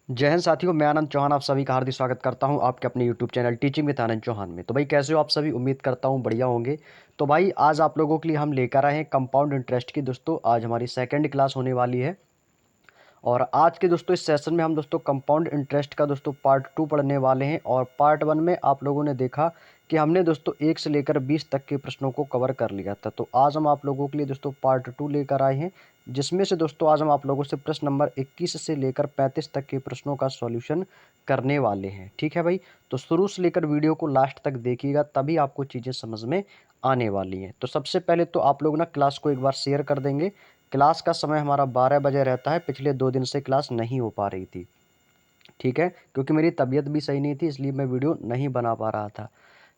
जय हिंद साथियों, मैं आनंद चौहान आप सभी का हार्दिक स्वागत करता हूं आपके अपने यूट्यूब चैनल टीचिंग विद आनंद चौहान में। तो भाई कैसे हो आप सभी? उम्मीद करता हूं बढ़िया होंगे। तो भाई आज आप लोगों के लिए हम लेकर आए हैं कंपाउंड इंटरेस्ट की। दोस्तों आज हमारी सेकंड क्लास होने वाली है और आज के दोस्तों इस सेशन में हम दोस्तों कंपाउंड इंटरेस्ट का दोस्तों पार्ट 2 पढ़ने वाले हैं। और पार्ट 1 में आप लोगों ने देखा कि हमने दोस्तों 1 से लेकर 20 तक के प्रश्नों को कवर कर लिया था। तो आज हम आप लोगों के लिए दोस्तों पार्ट 2 लेकर आए हैं, जिसमें से दोस्तों आज हम आप लोगों से प्रश्न नंबर 21 से लेकर 35 तक के प्रश्नों का सॉल्यूशन करने वाले हैं। ठीक है भाई, तो शुरू से लेकर वीडियो को लास्ट तक देखिएगा, तभी आपको चीज़ें समझ में आने वाली हैं। तो सबसे पहले तो आप लोग ना क्लास को एक बार शेयर कर देंगे। क्लास का समय हमारा 12 बजे रहता है। पिछले 2 दिन से क्लास नहीं हो पा रही थी, ठीक है, क्योंकि मेरी तबीयत भी सही नहीं थी, इसलिए मैं वीडियो नहीं बना पा रहा था।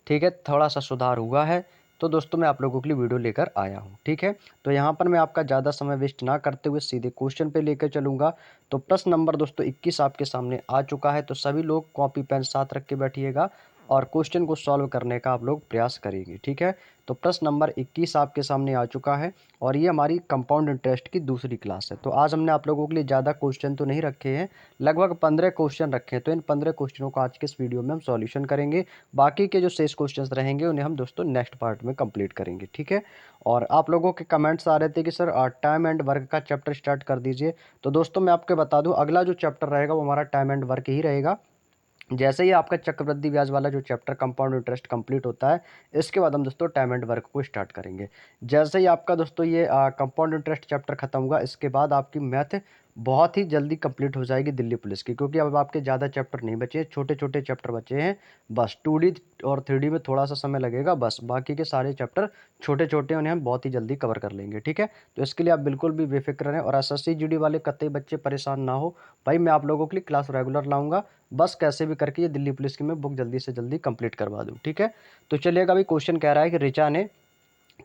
ठीक है, थोड़ा सा सुधार हुआ है। तो दोस्तों मैं आप लोगों के लिए वीडियो लेकर आया हूँ। ठीक है, तो यहाँ पर मैं आपका ज़्यादा समय वेस्ट ना करते हुए सीधे क्वेश्चन पे लेकर चलूँगा। तो प्रश्न नंबर दोस्तों 21 आपके सामने आ चुका है। तो सभी लोग कॉपी पेन साथ रख के बैठिएगा और क्वेश्चन को सॉल्व करने का आप लोग प्रयास करेंगे। ठीक है, तो प्रश्न नंबर 21 आपके सामने आ चुका है और ये हमारी कंपाउंड इंटरेस्ट की दूसरी क्लास है। तो आज हमने आप लोगों के लिए ज़्यादा क्वेश्चन तो नहीं रखे हैं, लगभग 15 क्वेश्चन रखे हैं। तो इन 15 क्वेश्चनों का आज के इस वीडियो में हम सॉल्यूशन करेंगे। बाकी के जो शेष क्वेश्चंस रहेंगे उन्हें हम दोस्तों नेक्स्ट पार्ट में कंप्लीट करेंगे। ठीक है, और आप लोगों के कमेंट्स आ रहे थे कि सर टाइम एंड वर्क का चैप्टर स्टार्ट कर दीजिए। तो दोस्तों मैं आपको बता दूं, अगला जो चैप्टर रहेगा वो हमारा टाइम एंड वर्क ही रहेगा। जैसे ही आपका चक्रवृद्धि ब्याज वाला जो चैप्टर कंपाउंड इंटरेस्ट कंप्लीट होता है, इसके बाद हम दोस्तों टाइम एंड वर्क को स्टार्ट करेंगे। जैसे ही आपका दोस्तों ये कंपाउंड इंटरेस्ट चैप्टर खत्म होगा, इसके बाद आपकी मैथ बहुत ही जल्दी कंप्लीट हो जाएगी दिल्ली पुलिस की, क्योंकि अब आपके ज़्यादा चैप्टर नहीं बचे हैं, छोटे छोटे चैप्टर बचे हैं। बस 2D और 3D में थोड़ा सा समय लगेगा, बस बाकी के सारे चैप्टर छोटे छोटे उन्हें हम बहुत ही जल्दी कवर कर लेंगे। ठीक है, तो इसके लिए आप बिल्कुल भी बेफिक्र रहें और एसएससी जीडी वाले कतई बच्चे परेशान ना हो। भाई मैं आप लोगों के लिए क्लास रेगुलर लाऊंगा, बस कैसे भी करके ये दिल्ली पुलिस की मैं बुक जल्दी से जल्दी कंप्लीट करवा दूं। ठीक है, तो चलिएगा। अभी क्वेश्चन कह रहा है कि ऋचा ने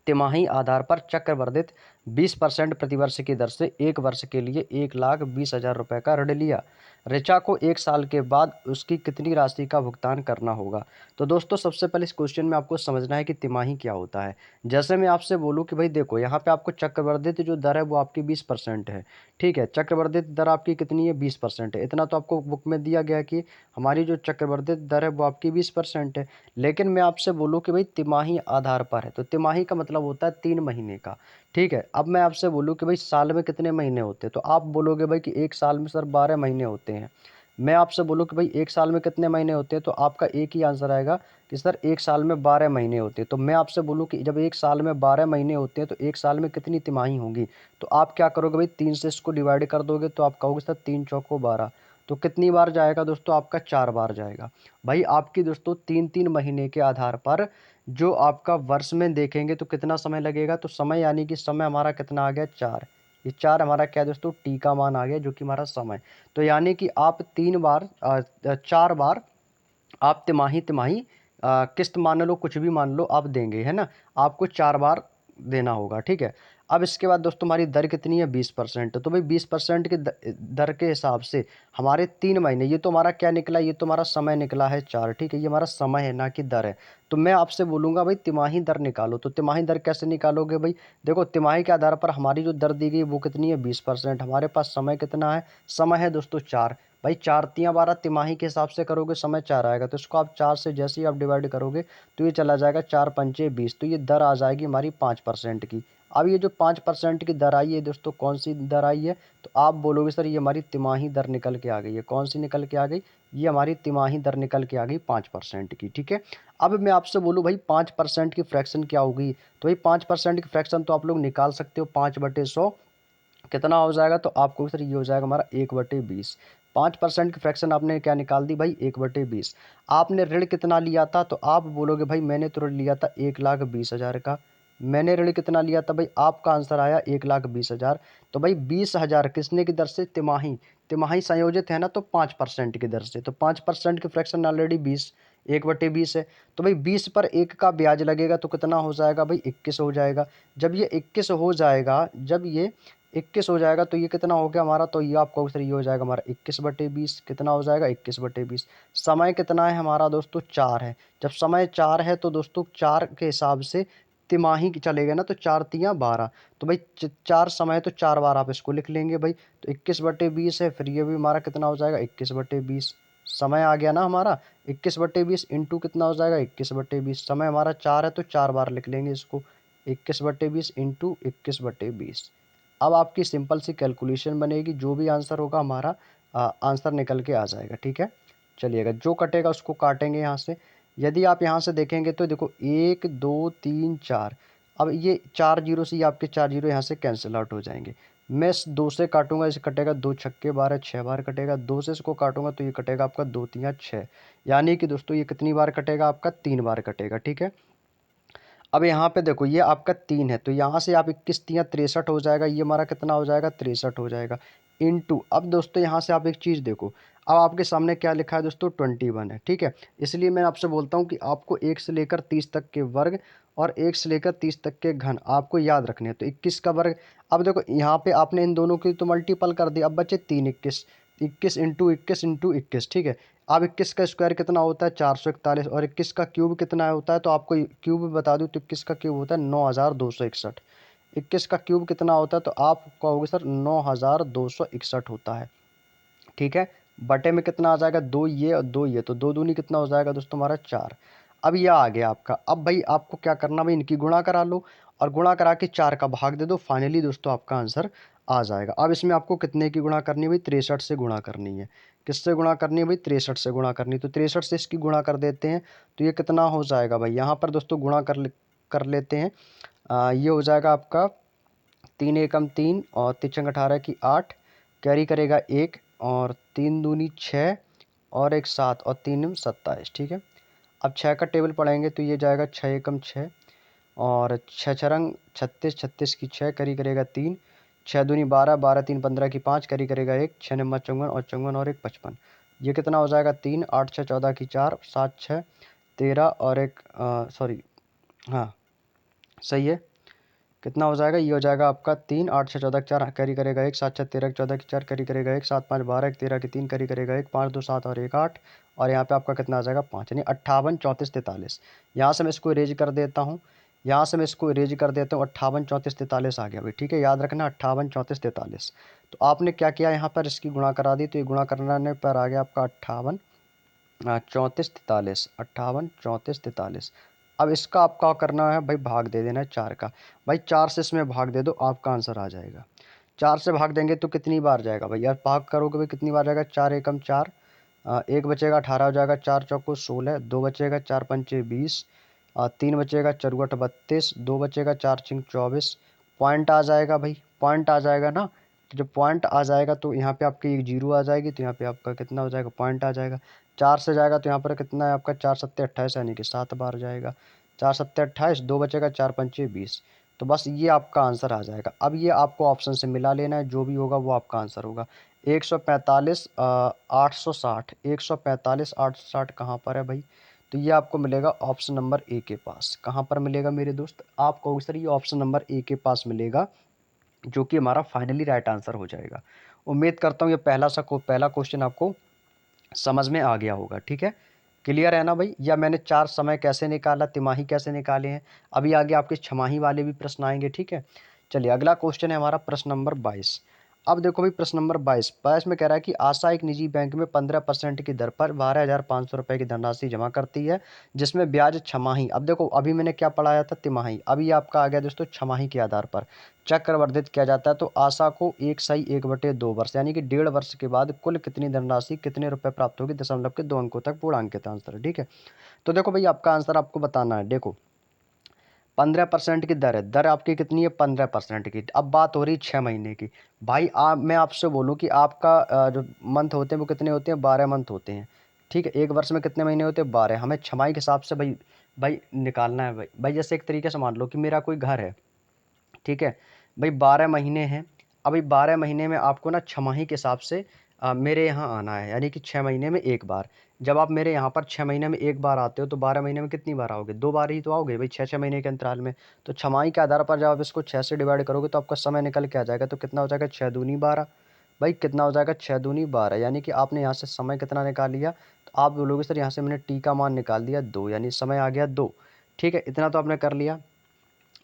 तिमाही आधार पर चक्रवर्धित 20% प्रतिवर्ष की दर से 1 वर्ष के लिए 1,20,000 रुपए का ऋण लिया। ऋचा को 1 साल के बाद उसकी कितनी राशि का भुगतान करना होगा? तो दोस्तों सबसे पहले इस क्वेश्चन में आपको समझना है कि तिमाही क्या होता है। जैसे मैं आपसे बोलूं कि भाई देखो, यहाँ पे आपको चक्रवर्धित जो दर है वो आपकी 20% है। ठीक है, चक्रवर्धित दर आपकी कितनी है? 20% है। इतना तो आपको बुक में दिया गया कि हमारी जो चक्रवर्धित दर है वो आपकी 20% है। लेकिन मैं आपसे बोलूं कि भाई तिमाही आधार पर है, तो तिमाही का मतलब होता है 3 महीने का। ठीक है, अब मैं आपसे बोलूं कि भाई साल में कितने महीने होते हैं, तो आप बोलोगे भाई कि एक साल में सर 12 महीने होते हैं। मैं आपसे बोलूं कि भाई एक साल में कितने महीने होते हैं, तो आपका एक ही आंसर आएगा कि सर एक साल में 12 महीने होते हैं। तो मैं आपसे बोलूं कि जब एक साल में 12 महीने होते हैं तो एक साल में कितनी तिमाही होंगी? तो आप क्या करोगे भाई, 3 से इसको डिवाइड कर दोगे तो आप कहोगे सर 3 चौको 12। तो कितनी बार जाएगा दोस्तों? आपका 4 बार जाएगा। भाई आपकी दोस्तों 3-3 महीने के आधार पर जो आपका वर्ष में देखेंगे तो कितना समय लगेगा? तो समय यानी कि समय हमारा कितना आ गया? 4। ये 4 हमारा क्या है दोस्तों? टी का मान आ गया, जो कि हमारा समय। तो यानी कि आप 3 बार 4 बार आप तिमाही तिमाही किस्त मान लो, कुछ भी मान लो, आप देंगे, है ना? आपको 4 बार देना होगा। ठीक है, अब इसके बाद दोस्तों हमारी दर कितनी है? 20%। तो भाई 20% की दर के हिसाब से हमारे 3 महीने, ये तो हमारा क्या निकला? ये तो हमारा समय निकला है 4। ठीक है, ये हमारा समय है ना कि दर है। तो मैं आपसे बोलूंगा भाई तिमाही दर निकालो। तो तिमाही दर कैसे निकालोगे भाई? देखो, तिमाही के आधार पर हमारी जो दर दी गई वो कितनी है? 20%। हमारे पास समय कितना है? समय है दोस्तों 4। भाई 4 तियाँ 12 तिमाही के हिसाब से करोगे, समय 4 आएगा। तो इसको आप 4 से जैसे ही आप डिवाइड करोगे तो ये चला जाएगा 4 पंचे 20। तो ये दर आ जाएगी हमारी 5% की। अब ये जो 5% की दर आई है दोस्तों, कौन सी दर आई है? तो आप बोलोगे सर ये हमारी तिमाही दर निकल के आ गई है। कौन सी निकल के आ गई? ये हमारी तिमाही दर निकल के आ गई 5% की। ठीक है, अब मैं आपसे बोलूँ भाई 5% की फ्रैक्शन क्या होगी? तो भाई 5% की फ्रैक्शन तो आप लोग निकाल सकते हो, 5/100 कितना हो जाएगा? तो आपको सर ये हो जाएगा हमारा 1/20। 5% की फ्रैक्शन आपने क्या निकाल दी भाई? 1/20। आपने ऋण कितना लिया था? तो आप बोलोगे भाई मैंने तो ऋण लिया था 1,20,000 का। मैंने ऋण कितना लिया था भाई? आपका आंसर आया 1,20,000। तो भाई 20,000 किसने की दर से? तिमाही। तिमाही संयोजित है ना, तो 5% की दर से। तो 5% की फ्रैक्शन ऑलरेडी 20, 1/20 है। तो भाई 20 पर 1 का ब्याज लगेगा तो कितना हो जाएगा भाई? 21 हो जाएगा। जब ये 21 हो जाएगा, जब ये 21 हो जाएगा तो ये कितना हो गया हमारा? तो ये आपको सर ये हो जाएगा हमारा 21/20। कितना हो जाएगा? 21/20। समय कितना है हमारा दोस्तों? 4 है। जब समय 4 है तो दोस्तों 4 के हिसाब से तिमाही चलेगा ना तो 4 तियाँ 12, तो भाई 4 समय है तो 4 बार आप इसको लिख लेंगे भाई। तो 21/20 है, फिर ये भी हमारा कितना हो जाएगा 21/20। समय आ गया ना हमारा 21/20 इंटू कितना हो जाएगा 21/20। समय हमारा 4 है तो 4 बार लिख लेंगे इसको, 21/20 इंटू 21/20। अब आपकी सिंपल सी कैलकुलेशन बनेगी, जो भी आंसर होगा हमारा आंसर निकल के आ जाएगा। ठीक है, चलिएगा जो कटेगा उसको काटेंगे यहाँ से। यदि आप यहाँ से देखेंगे तो देखो 1 2 3 4, अब ये 4 जीरो से, ये आपके 4 जीरो यहाँ से कैंसिल आउट हो जाएंगे। मैं इस 2 से काटूंगा, इसे कटेगा 2 छक्के 12, 6 बार कटेगा। 2 से इसको काटूंगा तो ये कटेगा आपका 2 तियाँ 6, यानी कि दोस्तों ये कितनी बार कटेगा आपका 3 बार कटेगा। ठीक है, अब यहाँ पे देखो ये आपका 3 है तो यहाँ से आप 21 तियाँ 63 हो जाएगा, ये हमारा कितना हो जाएगा 63 हो जाएगा इनटू। अब दोस्तों यहाँ से आप एक चीज़ देखो, अब आपके सामने क्या लिखा है दोस्तों 21 है। ठीक है, इसलिए मैं आपसे बोलता हूँ कि आपको 1 से लेकर 30 तक के वर्ग और 1 से लेकर 30 तक के घन आपको याद रखने हैं। तो 21 का वर्ग, अब देखो यहाँ पे आपने इन दोनों की तो मल्टीपल कर दिया, अब बचे 3 21, 21 इंटू 21 इंटू 21। ठीक है, अब 21 का स्क्वायर कितना होता है 441, और 21 का क्यूब कितना होता है, तो आपको क्यूब बता दूं तो 21 का क्यूब होता है 9261। 21 का क्यूब कितना होता है तो आप कहोगे सर 9261 होता है। ठीक है, बटे में कितना आ जाएगा 2 ये और 2 ये, तो 2 दूनी कितना हो जाएगा दोस्तों हमारा 4। अब ये आ गया आपका। अब भाई आपको क्या करना, भाई इनकी गुणा करा लो और गुणा करा के 4 का भाग दे दो, फाइनली दोस्तों आपका आंसर आ जाएगा। अब इसमें आपको कितने की गुणा करनी है भाई 63 से गुणा करनी है। किससे गुणा करनी है भाई 63 से गुणा करनी है, तो 63 से इसकी गुणा कर देते हैं। तो ये कितना हो जाएगा भाई, यहाँ पर दोस्तों गुणा कर लेते हैं। ये हो जाएगा आपका 3 एकम 3 और 3 18 की 8, कैरी करेगा 1 और 3 दूनी 6 और 1 7 और 3 27। ठीक है, अब 6 का टेबल पढ़ेंगे तो ये जाएगा 6 एकम 6 और 6 छरंग 36, 36 की 6 करी करेगा 3, 6 दूनी 12, 12 3 15 की 5 करी करेगा 1, 6 नंबर 54 और 54 और 1 55। ये कितना हो जाएगा 3, 8 6 14 की 4, 7 6 13 और 1 सॉरी, हाँ सही है। कितना हो जाएगा, ये हो जाएगा आपका 3 8 6 14 की 4 कैरी करेगा 1, 7 6 13 की 14 की 4 कैरी करेगा 1, 7 5 12 1 13 की 3 कैरी करेगा 1, 5 2 7 और 1 8, और यहाँ पे आपका कितना आ जाएगा 5, यानी 58 34 43। यहाँ से मैं इसको इरेज कर देता हूँ, यहाँ से मैं इसको इरेज कर देता हूँ, 58 34 43 आ गया भाई। ठीक है, याद रखना 58 34 43। तो आपने क्या किया यहाँ पर इसकी गुणा करा दी, तो ये गुणा करने पर आ गया आपका 58 34 43, 58 34 43। अब इसका आपका करना है भाई भाग दे देना है 4 का। भाई 4 से इसमें भाग दे दो, आपका आंसर आ जाएगा। 4 से भाग देंगे तो कितनी बार जाएगा भाई, यार भाग करोगे भाई कितनी बार जाएगा, 4 एकम 4, एक बचेगा 18 हो जाएगा, 4 चौको 16, 2 बचेगा 4 पंचे 20, 3 बचेगा चौगुट 32, 2 बचेगा 4 चिंग 24। पॉइंट आ जाएगा भाई, पॉइंट आ जाएगा ना, तो जब पॉइंट आ जाएगा तो यहाँ पे आपकी एक जीरो आ जाएगी, तो यहाँ पे आपका कितना हो जाएगा पॉइंट आ जाएगा। 4 से जाएगा तो यहाँ पर कितना है आपका 4 सत्ते 28, यानी कि 7 बार जाएगा। 4 सत्ते 28, 2 बचेगा 4 पंचे 20। तो बस ये आपका आंसर आ जाएगा। अब ये आपको ऑप्शन से मिला लेना है, जो भी होगा वो आपका आंसर होगा। 145 860, 145 860 कहाँ पर है भाई, तो ये आपको मिलेगा ऑप्शन नंबर ए के पास। कहाँ पर मिलेगा मेरे दोस्त, आप कहोगे सर ये ऑप्शन नंबर ए के पास मिलेगा, जो कि हमारा फाइनली राइट आंसर हो जाएगा। उम्मीद करता हूँ ये पहला क्वेश्चन आपको समझ में आ गया होगा। ठीक है, क्लियर है ना भाई। या मैंने 4 समय कैसे निकाला, तिमाही कैसे निकाले हैं, अभी आगे आपके छमाही वाले भी प्रश्न आएंगे। ठीक है, चलिए अगला क्वेश्चन है हमारा प्रश्न नंबर 22। अब देखो भाई प्रश्न नंबर 22 में कह रहा है कि आशा एक निजी बैंक में 15% की दर पर 12,500 रुपए की धनराशि जमा करती है, जिसमें ब्याज छमाही, अब देखो अभी मैंने क्या पढ़ाया था तिमाही, अभी आपका आ गया दोस्तों छमाही के आधार पर चक्रवर्धित किया जाता है। तो आशा को 1/1/2 वर्ष यानी कि 1.5 वर्ष के बाद कुल कितनी धनराशि कितने रुपए प्राप्त होगी, दशमलव के 2 अंकों तक पूर्णांकित आंसर। ठीक है, तो देखो भाई आपका आंसर आपको बताना है। देखो 15% की दर है, दर आपकी कितनी है 15% की। अब बात हो रही 6 महीने की। भाई मैं आपसे बोलूँ कि आपका जो मंथ होते हैं वो कितने होते हैं, 12 मंथ होते हैं। ठीक है, एक वर्ष में कितने महीने होते हैं 12, हमें छमाही के हिसाब से भाई भाई निकालना है। भाई भाई जैसे एक तरीके से मान लो कि मेरा कोई घर है, ठीक है भाई 12 महीने हैं। अभी 12 महीने में आपको ना छमाही के हिसाब से मेरे यहाँ आना है, यानी कि 6 महीने में एक बार। जब आप मेरे यहाँ पर 6 महीने में एक बार आते हो तो 12 महीने में कितनी बार आओगे, 2 बार ही तो आओगे भाई, 6 6 महीने के अंतराल में। तो छमाही के आधार पर जब आप इसको 6 से डिवाइड करोगे तो आपका समय निकल के आ जाएगा। तो कितना हो जाएगा 6 दूनी 12, भाई कितना हो जाएगा 6 दूनी 12, यानी कि आपने यहाँ से समय कितना निकाल लिया, तो आप बोलोगे सर यहाँ से मैंने टी का मान निकाल दिया 2, यानी समय आ गया 2। ठीक है, इतना तो आपने कर लिया।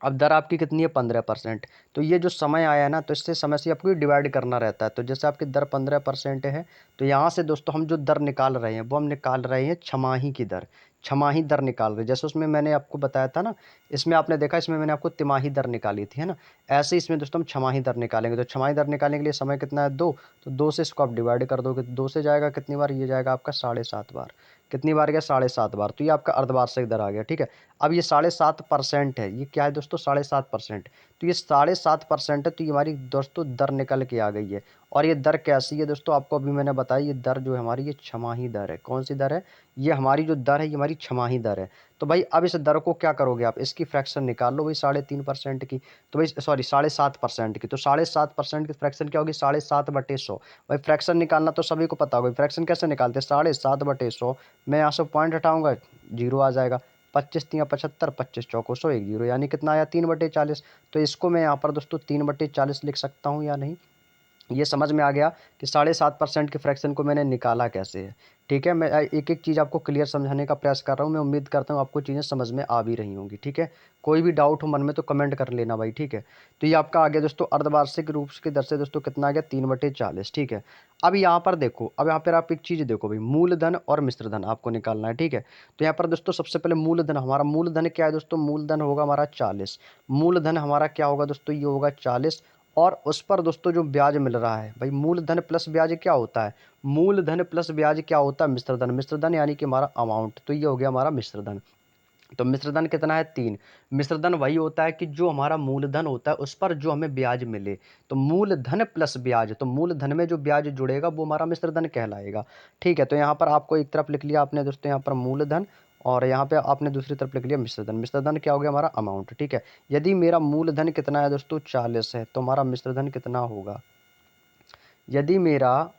अब दर आपकी कितनी है 15%। तो ये जो समय आया है ना, तो इससे समय से आपको डिवाइड करना रहता है। तो जैसे आपकी दर 15% है, तो यहाँ से दोस्तों हम जो दर निकाल रहे हैं वो हम निकाल रहे हैं छमाही की दर। छमाही दर निकाल रहे हैं, जैसे उसमें मैंने आपको बताया था ना, इसमें आपने देखा, इसमें मैंने आपको तिमाही दर निकाली थी, है ना। ऐसे इसमें दोस्तों हम छमाही दर निकालेंगे। तो छमाही दर निकालने के लिए समय कितना है 2, तो 2 से इसको आप डिवाइड कर दोगे, 2 से जाएगा कितनी बार, ये जाएगा आपका 7.5 बार। कितनी बार गया 7.5 बार। तो ये आपका अर्धवार्षिक दर आ गया, ठीक है। अब ये 7.5% है, ये क्या है दोस्तों 7.5%। तो ये 7.5% है, तो ये हमारी दोस्तों दर निकल के आ गई है। और ये दर कैसी है दोस्तों, आपको अभी मैंने बताया, ये दर जो है हमारी, ये छमाही दर है। कौन सी दर है, ये हमारी जो दर है ये हमारी छमाही दर है। तो भाई अब इस दर को क्या करोगे आप, इसकी फ्रैक्शन निकाल लो भाई 3.5% की। तो भाई सॉरी 7.5% की, तो 7.5% की फ्रैक्शन क्या होगी, 7.5/100। भाई फ्रैक्शन निकालना तो सभी को पता होगा, फ्रैक्शन कैसे निकालते हैं, 7.5/100। मैं यहाँ से पॉइंट हटाऊंगा, जीरो आ जाएगा। 25×3 = 75, 25×4 = 100, 1 जीरो, यानी कितना आया 3/40। तो इसको मैं यहाँ पर दोस्तों 3/40 लिख सकता हूँ या नहीं। ये समझ में आ गया कि 7.5% के फ्रैक्शन को मैंने निकाला कैसे है। ठीक है, मैं एक एक चीज़ आपको क्लियर समझाने का प्रयास कर रहा हूँ। मैं उम्मीद करता हूँ आपको चीज़ें समझ में आ भी रही होंगी, ठीक है। कोई भी डाउट हो मन में तो कमेंट कर लेना भाई, ठीक है। तो ये आपका आ गया दोस्तों अर्धवार्षिक रूप की दर से दोस्तों कितना आ गया 3/40, ठीक है। अब यहाँ पर देखो, अब यहाँ पर आप एक चीज़ देखो भाई, मूलधन और मिश्रधन आपको निकालना है, ठीक है। तो यहाँ पर दोस्तों सबसे पहले मूलधन, हमारा मूलधन क्या है दोस्तों, मूलधन होगा हमारा 40। मूलधन हमारा क्या होगा दोस्तों, ये होगा 40। और उस पर दोस्तों जो ब्याज मिल रहा है भाई, मूलधन प्लस ब्याज क्या होता है, मूलधन प्लस ब्याज क्या होता है, मिश्रधन। मिश्रधन यानी कि हमारा अमाउंट, तो ये हो गया हमारा मिश्रधन। तो मिश्रधन कितना है 3। मिश्रधन वही होता है कि जो हमारा मूलधन होता है उस पर जो हमें ब्याज मिले। तो मूलधन प्लस ब्याज, तो मूलधन में जो ब्याज जुड़ेगा वो हमारा मिश्रधन कहलाएगा, ठीक है। तो यहाँ पर आपको एक तरफ लिख लिया आपने दोस्तों यहाँ पर मूलधन, और यहाँ पे आपने दूसरी तरफ लिख लिया मिश्रधन। मिश्रधन क्या हो गया हमारा अमाउंट, ठीक है। यदि मेरा मूलधन कितना है दोस्तों 40 है, तो हमारा मिश्रधन कितना होगा। यदि मेरा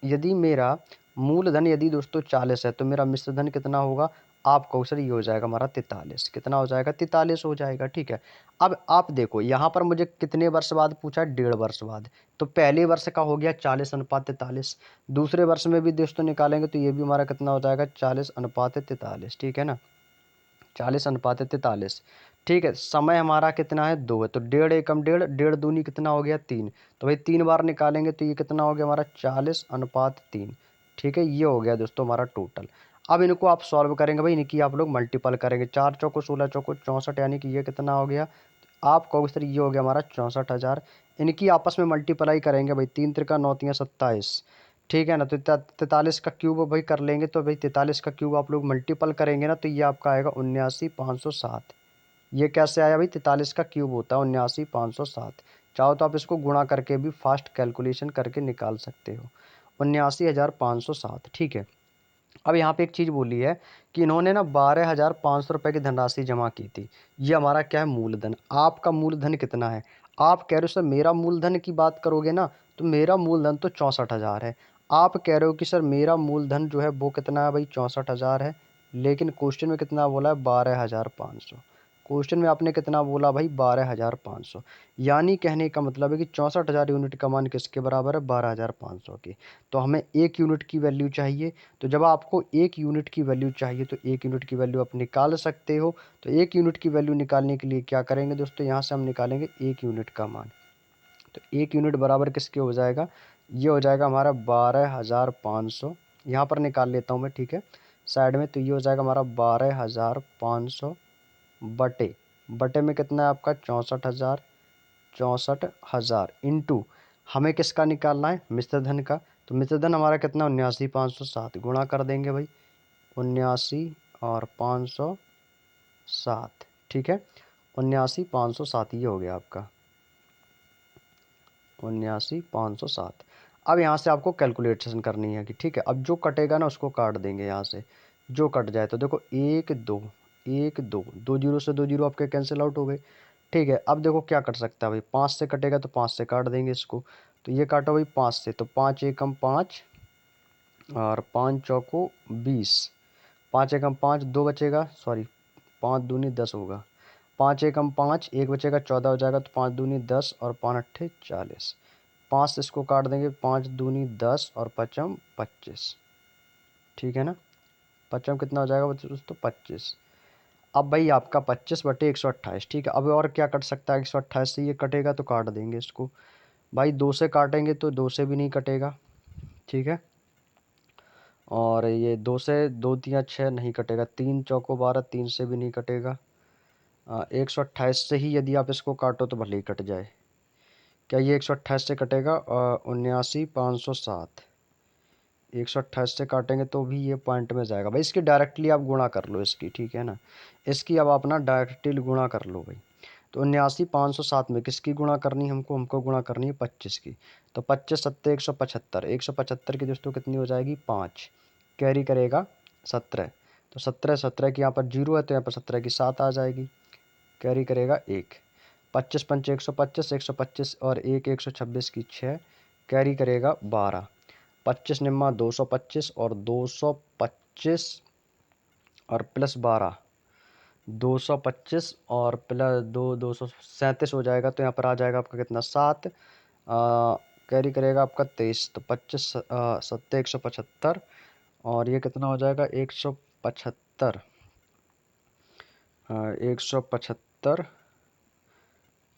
यदि मेरा मूलधन यदि दोस्तों 40 है, तो मेरा मिश्रधन कितना होगा, आप कहो सर ये हो जाएगा हमारा 43। कितना हो जाएगा 43 हो जाएगा, ठीक है। अब आप देखो यहाँ पर मुझे कितने वर्ष बाद पूछा है, 1.5 वर्ष बाद। तो पहले वर्ष का हो गया 40/43। दूसरे वर्ष में भी दोस्तों निकालेंगे तो ये भी हमारा कितना हो जाएगा 40/43, ठीक है ना। 40/43, ठीक है। समय हमारा कितना है 2 है, तो 1.5 एकम 1.5, 1.5 दूनी कितना हो गया 3। तो भाई 3 बार निकालेंगे तो ये कितना हो गया हमारा 40/3, ठीक है। ये हो गया दोस्तों हमारा टोटल। अब इनको आप सॉल्व करेंगे भाई, इनकी आप लोग मल्टीपल करेंगे, 4×4 = 16, 16 64, यानी कि ये कितना हो गया, आप कहोगे सर ये हो गया हमारा 64,000। इनकी आपस में मल्टीप्लाई करेंगे भाई, 3×3 = 9, 3 × 27, ठीक है ना। तो 43 का क्यूब भाई कर लेंगे, तो भाई 43 का क्यूब आप लोग मल्टीपल करेंगे ना, तो ये आपका आएगा 79,507। ये कैसे आया भाई, 43 का क्यूब होता है 79,507। चाहो तो आप इसको गुणा करके भी फास्ट कैलकुलेशन करके निकाल सकते हो, 79,507, ठीक है। अब यहाँ पे एक चीज़ बोली है कि इन्होंने ना 12,500 रुपये की धनराशि जमा की थी। ये हमारा क्या है मूलधन। आपका मूलधन कितना है, आप कह रहे हो सर मेरा मूलधन की बात करोगे ना, तो मेरा मूलधन तो 64,000 है। आप कह रहे हो कि सर मेरा मूलधन जो है वो कितना है भाई 64,000 है, लेकिन क्वेश्चन में कितना बोला है 12,500। क्वेश्चन में आपने कितना बोला भाई 12,500, यानी कहने का मतलब है कि 64,000 यूनिट का मान किसके बराबर है 12,500 के। तो हमें 1 यूनिट की वैल्यू चाहिए। तो जब आपको 1 यूनिट की वैल्यू चाहिए तो 1 यूनिट की वैल्यू आप निकाल सकते हो। तो 1 यूनिट की वैल्यू निकालने के लिए क्या करेंगे दोस्तों, यहाँ से हम निकालेंगे 1 यूनिट का मान। तो 1 यूनिट बराबर किसके हो जाएगा, ये हो जाएगा हमारा 12,500। यहाँ पर निकाल लेता हूँ मैं, ठीक है, साइड में। तो ये हो जाएगा हमारा 12,500 बटे बटे में कितना है आपका 64,000। 64,000 इंटू हमें किसका निकालना है मिश्रधन का। तो मिश्रधन हमारा कितना 79,507, गुणा कर देंगे भाई 79 और 507, ठीक है। 79,507 ये हो गया आपका 79,507। अब यहाँ से आपको कैलकुलेशन करनी है कि ठीक है, अब जो कटेगा ना उसको काट देंगे यहाँ से, जो कट जाए। तो देखो 1 2 1 2, 2 जीरो से 2 जीरो आपके कैंसिल आउट हो गए, ठीक है। अब देखो क्या कट सकता है भाई, 5 से कटेगा तो 5 से काट देंगे इसको। तो ये काटो भाई 5 से, तो 5 एकम 5 और 5 चौको 20, 5 एकम 5, 2 बचेगा, सॉरी 5 दूनी 10 होगा। 5 एकम 5, 1 बचेगा 14 हो जाएगा। तो 5 दूनी 10 और 5 अट्ठे 40। 5 से इसको काट देंगे, 5 दूनी 10 और पचम 25, ठीक है ना। पचम कितना हो जाएगा दोस्तों 25। अब भाई आपका 25/128, ठीक है। अब और क्या कट सकता है, 128 से ये कटेगा तो काट देंगे इसको। भाई 2 से काटेंगे तो 2 से भी नहीं कटेगा, ठीक है। और ये 2 से 2 तिया 6 नहीं कटेगा, 3 चौको 12, 3 से भी नहीं कटेगा। 128 से ही यदि आप इसको काटो तो भले ही कट जाए। क्या ये 128 से कटेगा? 79,507। 128 से काटेंगे तो भी ये पॉइंट में जाएगा भाई। इसकी डायरेक्टली आप गुणा कर लो इसकी, ठीक है ना। इसकी अब अपना डायरेक्टली गुणा कर लो भाई। तो 79,507 में किसकी गुणा करनी हमको गुणा करनी है 25 की। तो 25 सत्ते 175, 175 की दोस्तों कितनी हो जाएगी 5, कैरी करेगा 17। तो 17 17 की यहाँ पर 0 है तो यहाँ पर 17 की 7 आ जाएगी, कैरी करेगा 1। 25 पंचे 125, 125 और 126 की 6, कैरी करेगा 12। 25 निम्मा 225 और 225 और प्लस 12, 225 और प्लस 237 हो जाएगा। तो यहाँ पर आ जाएगा आपका कितना 7, कैरी करेगा आपका 23। तो 25 सत्ते 175 और ये कितना हो जाएगा 175, 175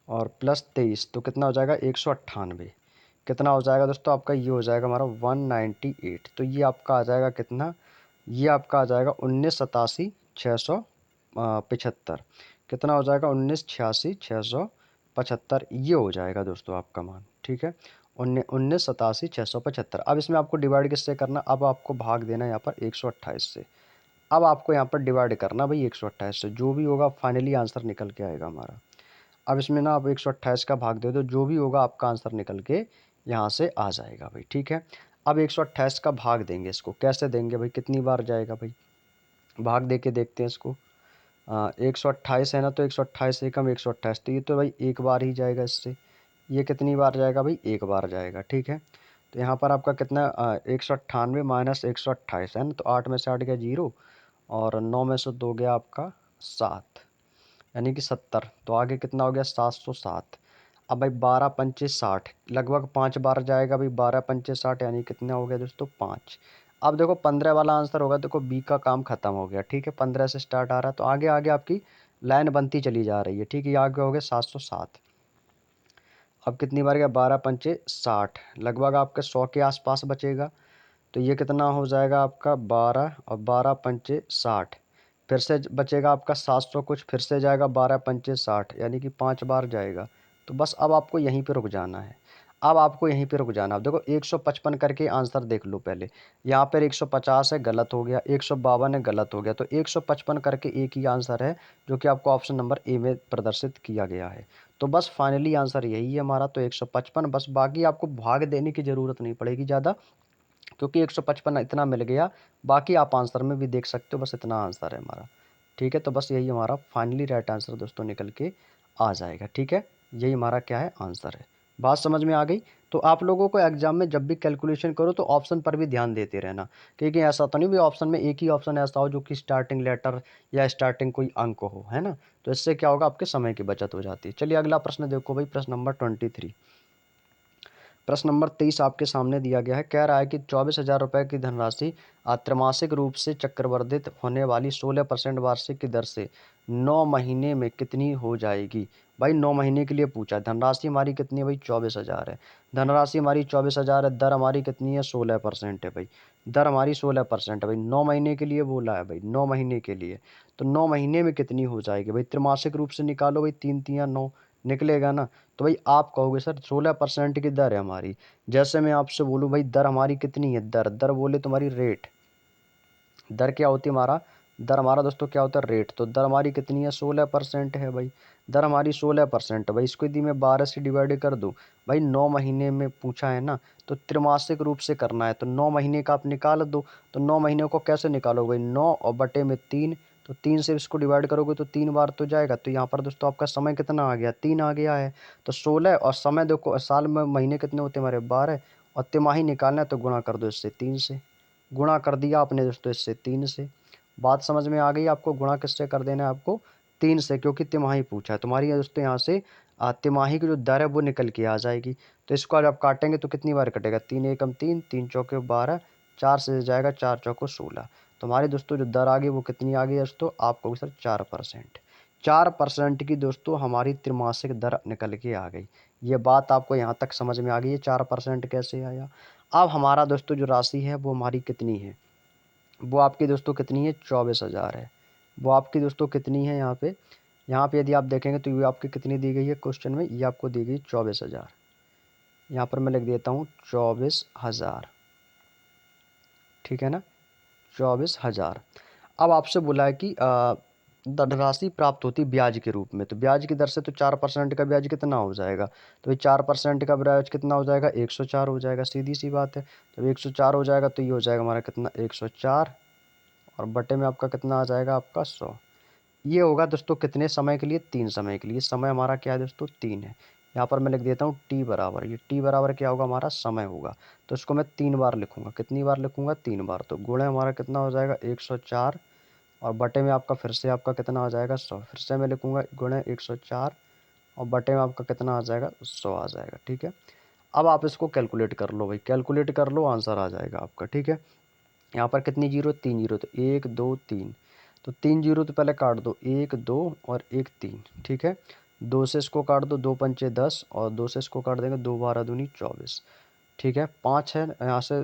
और प्लस 23 तो कितना हो जाएगा 198। कितना हो जाएगा दोस्तों आपका, ये हो जाएगा हमारा 198। तो ये आपका आ जाएगा कितना, ये आपका आ जाएगा 1987,675। कितना हो जाएगा 1986,675, ये हो जाएगा दोस्तों आपका मान, ठीक है। 1987,675। अब इसमें आपको डिवाइड किससे करना, अब आपको भाग देना यहाँ पर 128 से। अब आपको यहाँ पर डिवाइड करना भाई 128 से, जो भी होगा फाइनली आंसर निकल के आएगा हमारा। अब इसमें ना आप 128 का भाग दे दो, जो भी होगा आपका आंसर निकल के यहाँ से आ जाएगा भाई, ठीक है। अब 128 का भाग देंगे, इसको कैसे देंगे भाई, कितनी बार जाएगा भाई, भाग दे के देखते हैं इसको। 128 है ना, तो 128 से कम 128, तो ये तो भाई एक बार ही जाएगा इससे। ये कितनी बार जाएगा भाई, एक बार जाएगा, ठीक है। तो यहाँ पर आपका कितना 198 माइनस 128 है ना, तो 8 में से 8 गया 0 और 9 में से 2 गया आपका 7, यानी कि 70। तो आगे कितना हो गया 707। अब भाई 12 पंचे 60, लगभग 5 बार जाएगा भाई, 12 पंचे 60 यानी कितना हो गया दोस्तों 5। अब देखो 15 वाला आंसर होगा, देखो बी का काम खत्म हो गया, ठीक है। 15 से स्टार्ट आ रहा है तो आगे आगे आपकी लाइन बनती चली जा रही है, ठीक है। ये आगे हो गया 707। अब कितनी बार गया 12 पंचे 60, लगभग आपके 100 के आसपास बचेगा। तो ये कितना हो जाएगा आपका 12 और 12 पंचे 60, फिर से बचेगा आपका 700 कुछ, फिर से जाएगा 12 पंचे 60, यानी कि 5 बार जाएगा। तो बस अब आपको यहीं पे रुक जाना है, अब आपको यहीं पे रुक जाना। अब देखो 155 करके आंसर देख लो पहले, यहाँ पर 150 है गलत हो गया, 152 है गलत हो गया, तो 155 करके एक ही आंसर है जो कि आपको ऑप्शन नंबर ए में प्रदर्शित किया गया है। तो बस फाइनली आंसर यही है हमारा, तो 155। बस बाकी आपको भाग देने की ज़रूरत नहीं पड़ेगी ज़्यादा, क्योंकि 155 इतना मिल गया। बाकी आप आंसर में भी देख सकते हो, बस इतना आंसर है हमारा, ठीक है। तो बस यही हमारा फाइनली राइट आंसर दोस्तों निकल के आ जाएगा, ठीक है। यही हमारा क्या है आंसर है। बात समझ में आ गई? तो आप लोगों को एग्जाम में जब भी कैलकुलेशन करो तो ऑप्शन पर भी ध्यान देते रहना, क्योंकि ऐसा तो नहीं भी ऑप्शन में एक ही ऑप्शन ऐसा हो जो कि स्टार्टिंग लेटर या स्टार्टिंग कोई अंक हो, है ना। तो इससे क्या होगा, आपके समय की बचत हो जाती है। चलिए अगला प्रश्न देखो भाई, प्रश्न नंबर 23। प्रश्न नंबर 23 आपके सामने दिया गया है, कह रहा है कि 24,000 रुपये की धनराशि त्रैमासिक रूप से चक्रवर्धित होने वाली 16% वार्षिक की दर से 9 महीने में कितनी हो जाएगी। भाई 9 महीने के लिए पूछा है, धनराशि हमारी कितनी है भाई 24,000 है, धनराशि हमारी 24,000 है, दर हमारी कितनी है 16% है भाई, दर हमारी 16% है भाई। 9 महीने के लिए बोला है भाई, 9 महीने के लिए, तो 9 महीने में कितनी हो जाएगी भाई, त्रैमासिक रूप से निकालो भाई, 3 तिया 9 निकलेगा ना। तो भाई आप कहोगे सर 16% की दर है हमारी, जैसे मैं आपसे बोलूँ भाई दर हमारी कितनी है, दर दर बोले तुम्हारी रेट, दर क्या होती है हमारा, दर हमारा दोस्तों क्या होता है रेट। तो दर हमारी कितनी है 16% है भाई, दर हमारी 16% है भाई। इसको यदि मैं 12 से डिवाइड कर दूँ भाई, 9 महीने में पूछा है ना, तो त्रैमासिक रूप से करना है, तो 9 महीने का आप निकाल दो। तो 9 महीने को कैसे निकालोगे भाई, 9 और बटे में 3, तो 3 से इसको डिवाइड करोगे तो 3 बार तो जाएगा। तो यहाँ पर दोस्तों आपका समय कितना आ गया 3 आ गया है। तो 16 और समय देखो साल में महीने कितने होते हैं हमारे 12, और तिमाही निकालना है तो गुणा कर दो इससे 3 से, गुणा कर दिया आपने दोस्तों इससे 3 से। बात समझ में आ गई आपको, गुणा किससे कर देना है आपको 3 से, क्योंकि तिमाही पूछा है तुम्हारी दोस्तों यहाँ से। तिमाही की जो दर है वो निकल के आ जाएगी। तो इसको आज आप काटेंगे तो कितनी बार कटेगा, 3 एकम 3, 3 चौके 12, 4 से जाएगा 4 चौको 16। तो हमारी दोस्तों जो दर आ गई वो कितनी आ गई दोस्तों, आपको सर 4%। 4% की दोस्तों हमारी त्रिमासिक दर निकल के आ गई। ये बात आपको यहाँ तक समझ में आ गई है 4% कैसे आया। अब हमारा दोस्तों जो राशि है वो हमारी कितनी है, वो आपकी दोस्तों कितनी है, 24,000 है। वो आपकी दोस्तों कितनी है यहाँ पे यदि आप देखेंगे तो ये आपकी कितनी दी गई है क्वेश्चन में, ये आपको दी गई 24,000। यहाँ पर मैं लिख देता हूँ 24,000, ठीक है ना, 24,000। अब आपसे बोला है कि धनराशि प्राप्त होती ब्याज के रूप में, तो ब्याज की दर से तो 4% का ब्याज कितना हो जाएगा, तो ये 4% का ब्याज कितना हो जाएगा, 104 हो जाएगा, सीधी सी बात है। जब 104 हो जाएगा तो ये हो जाएगा हमारा कितना, 104, और बटे में आपका कितना आ जाएगा, आपका 100। ये होगा दोस्तों कितने समय के लिए, 3 समय के लिए। समय हमारा क्या है दोस्तों, 3 है। यहाँ पर मैं लिख देता हूँ टी बराबर, ये टी बराबर क्या होगा, हमारा समय होगा। तो इसको मैं 3 बार लिखूंगा, कितनी बार लिखूंगा, 3 बार। तो गुणे हमारा कितना हो जाएगा, 104, और बटे में आपका फिर से आपका कितना आ जाएगा, 100। फिर से मैं लिखूंगा गुणे 104, और बटे में आपका कितना आ जाएगा, 100 आ जाएगा, ठीक है। अब आप इसको कैलकुलेट कर लो भाई, कैलकुलेट कर लो, आंसर आ जाएगा आपका, ठीक है। यहाँ पर कितनी जीरो, 3 जीरो, तो 1 2 3, तो 3 जीरो तो पहले काट दो, 1 2 और 1 3, ठीक है। 2 से इसको काट दो, 2 पंचे 10, और 2 से इसको काट देंगे, 2 12 दूनी 24, ठीक है। 5 है यहाँ से,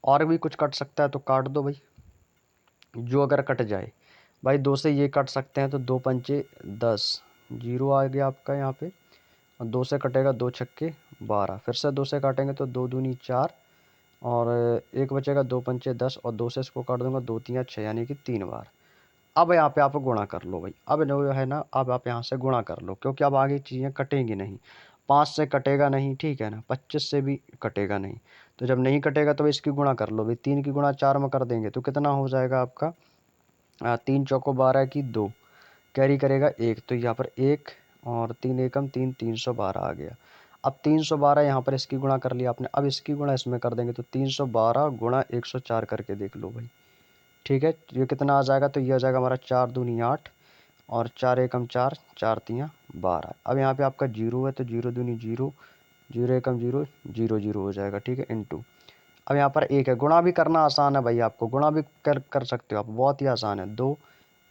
और भी कुछ कट सकता है तो काट दो भाई, जो अगर कट जाए भाई। 2 से ये कट सकते हैं तो 2 पंचे 10, जीरो आ गया आपका यहाँ पे, और 2 से कटेगा 2 छक्के 12, फिर से 2 से काटेंगे तो 2 दूनी 4, और एक बचेगा, 2 पंचे 10, और 2 से इसको काट दूंगा, 2 3 6, यानी कि 3 बार। अब यहाँ पे आप गुणा कर लो भाई, अब जो है ना, अब आप यहाँ से गुणा कर लो, क्योंकि अब आगे चीज़ें कटेंगी नहीं। 5 से कटेगा नहीं, ठीक है ना, 25 से भी कटेगा नहीं। तो जब नहीं कटेगा तो इसकी गुणा कर लो भाई, 3 की गुणा 4 में कर देंगे तो कितना हो जाएगा आपका, 3 चौको 12 की 2, कैरी करेगा 1, तो यहाँ पर 1, और 3 एकम 3, 312 आ गया। अब 312 यहाँ पर इसकी गुणा कर लिया आपने, अब इसकी गुणा इसमें कर देंगे, तो 312 गुणा 104 करके देख लो भाई, ठीक है। ये कितना आ जाएगा, तो ये आ जाएगा हमारा 4 दूनी 8, और 4 एकम 4, 4 तियाँ 12। अब यहाँ पे आपका जीरो है तो जीरो दूनी जीरो, जीरो एकम जीरो, जीरो जीरो हो जाएगा, ठीक है, इंटू। अब यहाँ पर एक है, गुणा भी करना आसान है भाई, आपको गुणा भी कर सकते हो आप, बहुत ही आसान है। 2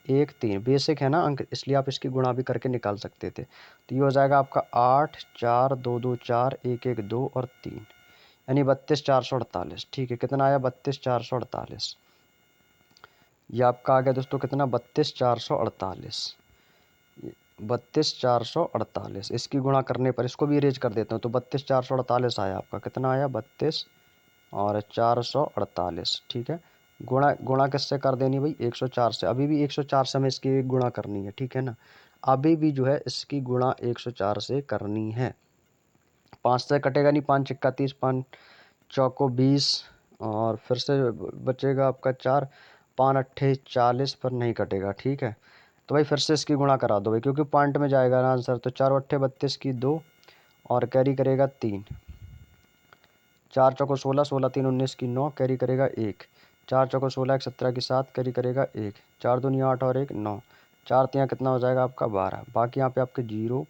1 3 बेसिक है ना अंक, इसलिए आप इसकी गुणा भी करके निकाल सकते थे। तो ये हो जाएगा आपका 8 4 2 2 4 1 1 2 और 3, यानी 32,448, ठीक है। कितना आया, 32,448। ये आपका आ गया दोस्तों कितना, 32,448, 32,448। इसकी गुणा करने पर इसको भी इरेज कर देता हूँ, तो 32,448 आया आपका, कितना आया, 32 और 448, ठीक है। गुणा गुणा किससे कर देनी भाई, 104 से, अभी भी 104 से हमें इसकी गुणा करनी है, ठीक है ना। अभी भी जो है इसकी गुणा 104 से करनी है। 5 से कटेगा नहीं, 5 छिक्का 30, 5 चौको 20, और फिर से बचेगा आपका 4, 5 अट्ठे 40 पर नहीं कटेगा, ठीक है। तो भाई फिर से इसकी गुणा करा दो भाई, क्योंकि पॉइंट में जाएगा ना आंसर, तो 4 अट्ठे 32 की 2, और कैरी करेगा 3, 4 चौको 16, 16 3 19 की 9, कैरी करेगा 1, 4 चौको 16 1 17 की 7, कैरी करेगा 1, 4 दूनी 8 और 1 9, 4 तियाँ कितना हो जाएगा आपका 12। बाकी यहाँ पे आपके 0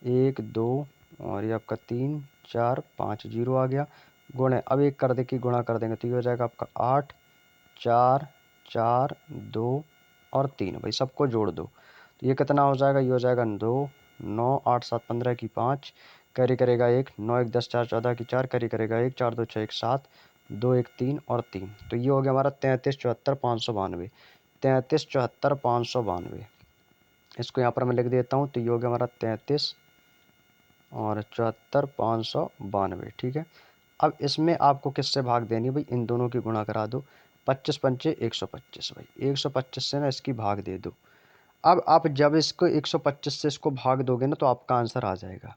1 2, और ये आपका 3 4 5, जीरो आ गया। गुणे, अब एक कर दे कि गुणा कर देंगे तो ये हो जाएगा आपका 8 4 4 2 और 3, भाई सबको जोड़ दो, तो ये कितना हो जाएगा, ये हो जाएगा 2 9 8 7 15 की 5, कैरी करेगा 1, 9 1 10 4 14 की 4, कैरी करेगा 1, 4 2 6 1 7, 2 1 3 और 3। तो ये हो गया हमारा 33,74,592, 33,74,592। इसको यहाँ पर मैं लिख देता हूँ, तो ये हो गया हमारा 33 और 74,592, ठीक है। अब इसमें आपको किससे भाग देनी भाई, इन दोनों की गुणा करा दो, 25 पंचे 125 भाई, 125 से ना इसकी भाग दे दो। अब आप जब इसको 125 से इसको भाग दोगे ना, तो आपका आंसर आ जाएगा,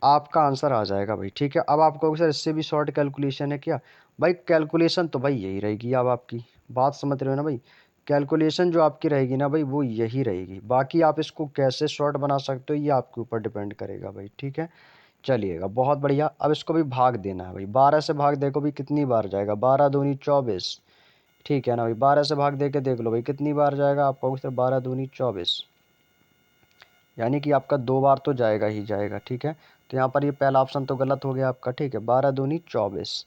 आपका आंसर आ जाएगा भाई, ठीक है। अब आप कहोगे सर इससे भी शॉर्ट कैलकुलेशन है क्या, भाई कैलकुलेशन तो भाई यही रहेगी। अब आपकी बात समझ रहे हो ना भाई, कैलकुलेशन जो आपकी रहेगी ना भाई, वो यही रहेगी। बाकी आप इसको कैसे शॉर्ट बना सकते हो ये आपके ऊपर डिपेंड करेगा भाई, ठीक है। चलिएगा, बहुत बढ़िया। अब इसको भी भाग देना है भाई, 12 से भाग देखो भाई कितनी बार जाएगा, 12 दूनी 24, ठीक है ना भाई। 12 से भाग दे के देख लो भाई कितनी बार जाएगा, आप कहोगे सर 12 दूनी 24, यानी कि आपका 2 बार तो जाएगा ही जाएगा, ठीक है। तो यहाँ पर ये पहला ऑप्शन तो गलत हो गया आपका, ठीक है। 12 दूनी 24,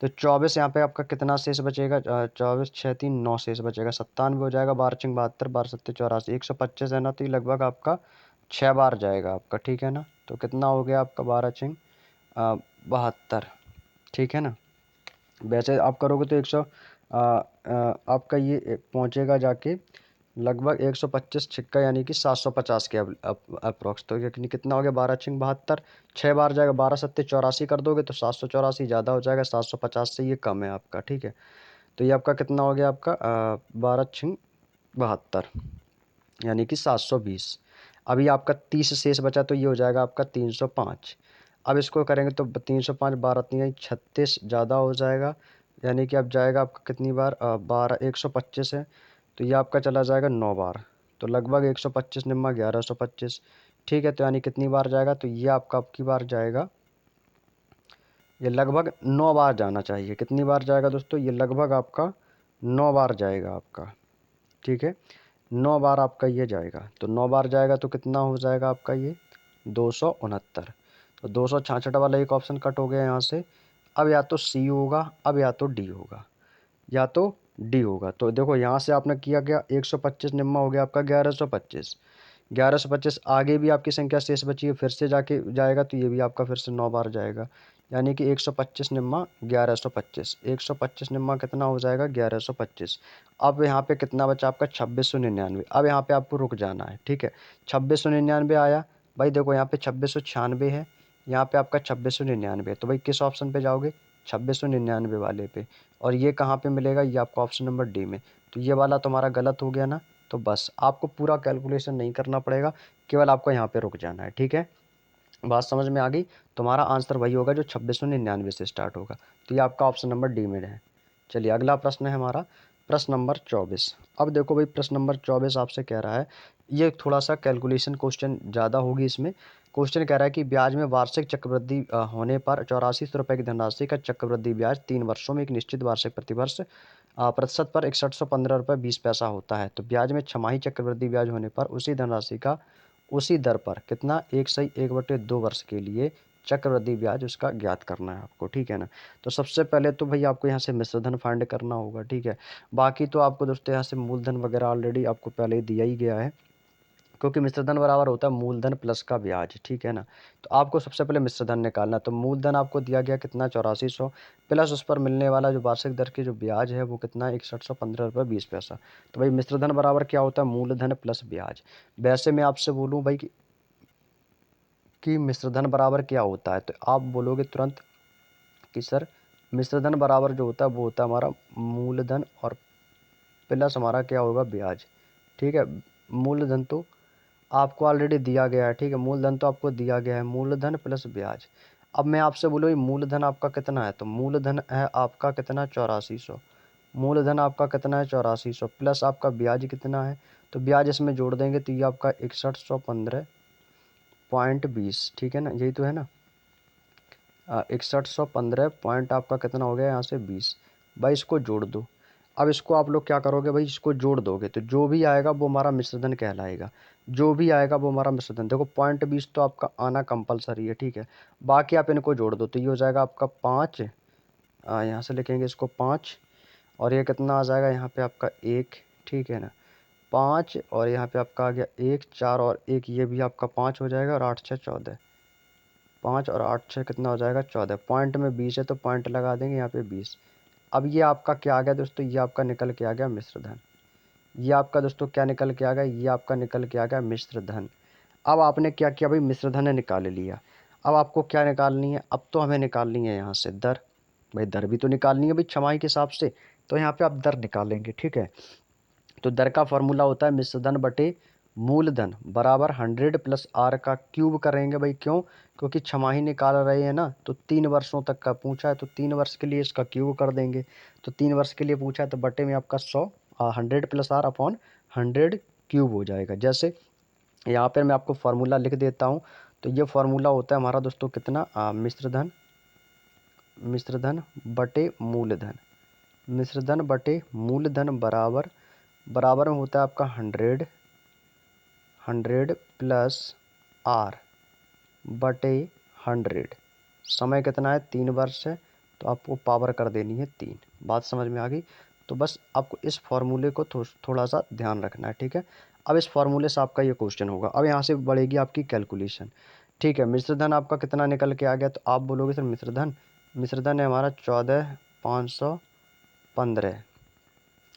तो 24 यहाँ पे आपका कितना शेष बचेगा, 24 6 3 9 शेष बचेगा, 97 हो जाएगा, 12×72 12×7 84, 125 है ना, तो ये लगभग आपका 6 बार जाएगा आपका, ठीक है ना। तो कितना हो गया आपका 12×72, ठीक है ना। वैसे आप करोगे तो 100 आपका ये पहुँचेगा जाके लगभग 125 छिक्का यानी कि 750 के अप्रोक्स। तो यानी कितना हो गया 12×72, 6 बार जाएगा, 12×7 84 कर दोगे तो 784 ज़्यादा हो जाएगा, 750 से ये कम है आपका, ठीक है। तो ये आपका कितना हो गया आपका 12×72 यानी कि 720। अभी आपका 30 शेष बचा तो ये हो जाएगा आपका 305। अब इसको करेंगे तो 305 12 3 36 ज़्यादा हो जाएगा, यानी कि अब जाएगा आपका कितनी बार 125 है, तो ये आपका चला जाएगा 9 बार। तो लगभग 125 निम्मा 1125, ठीक है। तो यानी कितनी बार जाएगा, तो ये आपका अब की बार जाएगा, ये लगभग 9 बार जाना चाहिए। कितनी बार जाएगा दोस्तों, ये लगभग आपका 9 बार जाएगा आपका, ठीक है। 9 बार आपका ये जाएगा, तो 9 बार जाएगा तो कितना हो जाएगा आपका ये 269। तो 266 वाला एक ऑप्शन कट हो गया यहाँ से। अब या तो सी होगा, अब या तो डी होगा, या तो डी होगा। तो देखो यहाँ से आपने किया क्या, 125 निम्मा हो गया आपका 1125, 1125 आगे भी आपकी संख्या शेष बची है, फिर से जाके जाएगा तो ये भी आपका फिर से 9 बार जाएगा, यानी कि 125 निम्मा 1125, 125 निम्मा कितना हो जाएगा 1125। अब यहाँ पे कितना बचा आपका 2699। अब यहाँ पे आपको रुक जाना है, ठीक है। 2699 आया भाई, देखो यहाँ पे 2696 है, यहाँ पे आपका 2699, तो भाई किस ऑप्शन पे जाओगे, 2699 वाले पे। और ये कहाँ पे मिलेगा, ये आपका ऑप्शन नंबर डी में। तो ये वाला तुम्हारा गलत हो गया ना, तो बस आपको पूरा कैलकुलेशन नहीं करना पड़ेगा, केवल आपको यहाँ पे रुक जाना है, ठीक है। बात समझ में आ गई। तुम्हारा आंसर वही होगा जो 2699 से स्टार्ट होगा। तो ये आपका ऑप्शन नंबर डी में है। चलिए अगला प्रश्न है हमारा प्रश्न नंबर 24। अब देखो भाई प्रश्न नंबर 24 आपसे कह रहा है, ये थोड़ा सा कैलकुलेशन क्वेश्चन ज़्यादा होगी इसमें। क्वेश्चन कह रहा है कि ब्याज में वार्षिक चक्रवृद्धि होने पर 8400 रुपये की धनराशि का चक्रवृद्धि ब्याज 3 वर्षों में एक निश्चित वार्षिक प्रतिवर्ष प्रतिशत पर 6115 रुपये 20 पैसा होता है। तो ब्याज में छमाही चक्रवृद्धि ब्याज होने पर उसी धनराशि का उसी दर पर कितना 1/1/2 वर्ष के लिए चक्रवृद्धि ब्याज उसका ज्ञात करना है आपको, ठीक है ना। तो सबसे पहले तो भाई आपको यहाँ से मिश्रधन फाइंड करना होगा, ठीक है। बाकी तो आपको दोस्तों यहाँ से मूलधन वगैरह ऑलरेडी आपको पहले ही दिया ही गया है, क्योंकि मिश्रधन बराबर होता है मूलधन प्लस का ब्याज, ठीक है ना। तो आपको सबसे पहले मिश्रधन निकालना, तो मूलधन आपको दिया गया कितना 8400, प्लस उस पर मिलने वाला जो वार्षिक दर की जो ब्याज है वो कितना 6115 रुपये 20 पैसा। तो भाई मिश्रधन बराबर क्या होता है, मूलधन प्लस ब्याज। वैसे मैं आपसे बोलूँ भाई कि मिश्रधन बराबर क्या होता है, तो आप बोलोगे तुरंत कि सर मिश्रधन बराबर जो होता है वो होता है हमारा मूलधन और प्लस हमारा क्या होगा ब्याज, ठीक है। मूलधन तो आपको ऑलरेडी दिया गया है, ठीक है। मूलधन तो आपको दिया गया है, मूलधन प्लस ब्याज। अब मैं आपसे बोलूँ ये मूलधन आपका कितना है, तो मूलधन है आपका कितना 8400। मूलधन आपका कितना है 8400, प्लस आपका ब्याज कितना है, तो ब्याज इसमें जोड़ देंगे तो ये आपका 6115.20, ठीक है ना, यही तो है ना। 6115 पॉइंट आपका कितना हो गया यहाँ से 20। भाई इसको जोड़ दो। अब इसको आप लोग क्या करोगे भाई, इसको जोड़ दोगे तो जो भी आएगा वो हमारा मिश्रधन कहलाएगा, जो भी आएगा वो हमारा मिश्रधन। देखो 0.20 तो आपका आना कंपलसरी है, ठीक है। बाकी आप इनको जोड़ दो तो ये हो जाएगा आपका 5, यहाँ से लिखेंगे इसको 5, और ये कितना आ जाएगा यहाँ पे आपका 1, ठीक है ना। 5 और यहाँ पे आपका आ गया 1 4 और 1, ये भी आपका 5 हो जाएगा, और 8 6 14, 5 और 8 6 कितना हो जाएगा 14। पॉइंट में 20 है तो पॉइंट लगा देंगे यहाँ पे 20। अब ये आपका क्या आ गया दोस्तों, ये आपका निकल के आ गया मिश्रधन। ये आपका दोस्तों क्या निकल के आ गया, ये आपका निकल के आ गया मिश्रधन। अब आपने क्या किया भाई, मिश्रधन निकाल लिया। अब आपको क्या निकालनी है, अब तो हमें निकालनी है यहाँ से दर। भाई दर भी तो निकालनी है भाई छमाही के हिसाब से, तो यहाँ पे आप दर निकालेंगे, ठीक है। तो दर का फॉर्मूला होता है मिश्रधन बटे मूलधन बराबर 100 प्लस आर का क्यूब करेंगे भाई, क्यों, क्योंकि छमाही निकाल रहे हैं ना, तो 3 वर्षों तक का पूछा है तो 3 वर्ष के लिए इसका क्यूब कर देंगे। तो 3 वर्ष के लिए पूछा है तो बटे में आपका 100, 100 प्लस आर अपॉन 100 क्यूब हो जाएगा। जैसे यहाँ पर मैं आपको फार्मूला लिख देता हूँ। तो ये फार्मूला होता है हमारा दोस्तों कितना, मिश्रधन, मिश्रधन बटे मूलधन, मिश्रधन बटे मूलधन बराबर, बराबर में होता है आपका 100, 100 प्लस आर बटे 100। समय कितना है 3 वर्ष है, तो आपको पावर कर देनी है 3। बात समझ में आ गई? तो बस आपको इस फॉर्मूले को थोड़ा सा ध्यान रखना है, ठीक है। अब इस फॉर्मूले से आपका ये क्वेश्चन होगा। अब यहाँ से बढ़ेगी आपकी कैलकुलेशन, ठीक है। मिश्र धन आपका कितना निकल के आ गया, तो आप बोलोगे सर मिश्र धन है हमारा 14,515।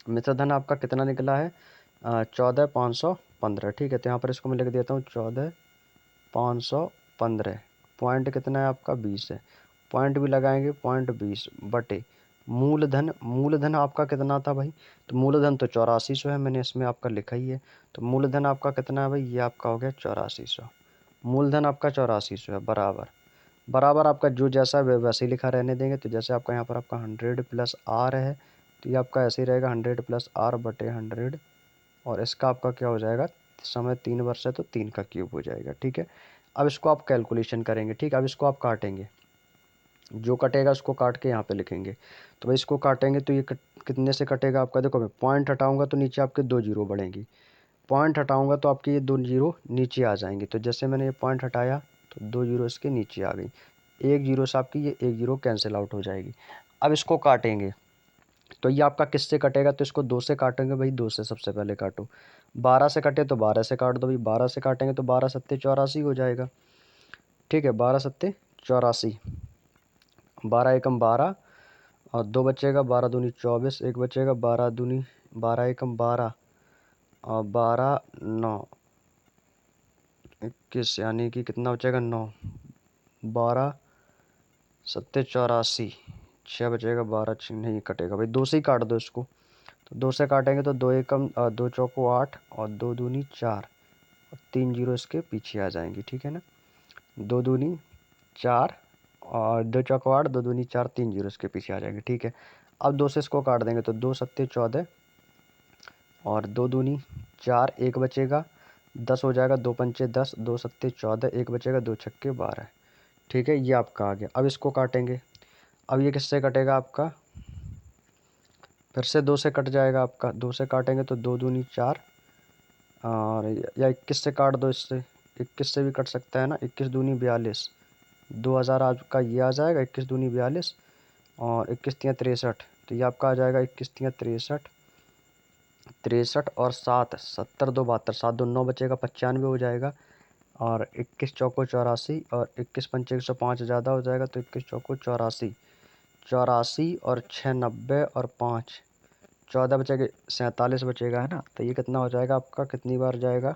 मिश्र धन आपका कितना निकला है, 14,515, ठीक है। तो यहाँ पर इसको मैं लिख देता हूँ 14,515। पॉइंट कितना है आपका 20 है, पॉइंट भी लगाएंगे, पॉइंट 20 बटे मूलधन आपका कितना था भाई, तो मूलधन तो 8400 है, मैंने इसमें आपका लिखा ही है। तो मूलधन आपका कितना है भाई, ये आपका हो गया 8400। मूलधन आपका 8400 है, बराबर बराबर आपका जो जैसा है वैसे ही लिखा रहने देंगे। तो जैसे आपका यहाँ पर आपका 100 प्लस आर है, तो ये आपका ऐसे ही रहेगा 100 प्लस आर बटे 100, और इसका आपका क्या हो जाएगा, समय 3 वर्ष है तो 3 का क्यूब हो जाएगा, ठीक है। अब इसको आप कैलकुलेशन करेंगे, ठीक है। अब इसको आप काटेंगे, जो कटेगा उसको काट के यहाँ पे लिखेंगे। तो भाई इसको काटेंगे तो ये कितने से कटेगा आपका, देखो मैं पॉइंट हटाऊंगा तो नीचे आपके 2 जीरो बढ़ेंगी, पॉइंट हटाऊंगा तो आपके ये 2 जीरो नीचे आ जाएंगे। तो जैसे मैंने ये पॉइंट हटाया तो 2 जीरो इसके नीचे आ गई, 1 जीरो से आपकी ये 1 जीरो कैंसिल आउट हो जाएगी। अब इसको काटेंगे तो ये आपका किससे कटेगा, तो इसको 2 से काटेंगे भाई, 2 से सबसे पहले काटो। 12 से कटे तो 12 से काट दो भाई, 12 से काटेंगे तो 12 सत्ते 84 हो जाएगा, ठीक है। 12 सत्ते 84, 12 एकम 12 और 2 बचेगा, 12 दूनी 24, एक बचेगा, 12 दूनी 12 एकम 12 और 12 9 21, यानी कि कितना बचेगा 9, 12 सत्ते 84, 6 बचेगा, 12 6 नहीं कटेगा भाई, 2 से ही काट दो इसको। तो 2 से काटेंगे तो 2 एकम 2 चौको 8 और 2 दूनी 4 और 3 जीरो इसके पीछे आ जाएंगी, ठीक है ना। 2 दूनी 4 और 2 चौको 8, 2 दूनी 4, 3 जीरो इसके पीछे आ जाएंगे, ठीक है। अब 2 से इसको काट देंगे तो 2 सत्ते 14 और 2 दूनी 4, एक बचेगा, 10 हो जाएगा, 2 पंचे 10, 2 सत्ते 14, एक बचेगा, 2 छक्के 12, ठीक है। ये आपका आ गया। अब इसको काटेंगे, अब ये किससे कटेगा आपका, फिर से 2 से कट जाएगा आपका, 2 से काटेंगे तो 2 दूनी 4 और या 21 से काट दो, इससे 21 से भी कट सकता है ना, 21 दूनी 42, 2000 आपका ये आ जाएगा, 21 दूनी 42 और 21 तियाँ 63, तो ये आपका आ जाएगा 21 तियाँ 63, 63 और 7 70, 2 72, 7 2 9 बचेगा, 95 हो जाएगा और 21 चौको 84 और 21 पंचे 105 ज़्यादा हो जाएगा, तो 21 चौको 84, 84 और 6 90 और 5 14 बचेगा, 47 बचेगा, है ना। तो ये कितना हो जाएगा आपका, कितनी बार जाएगा,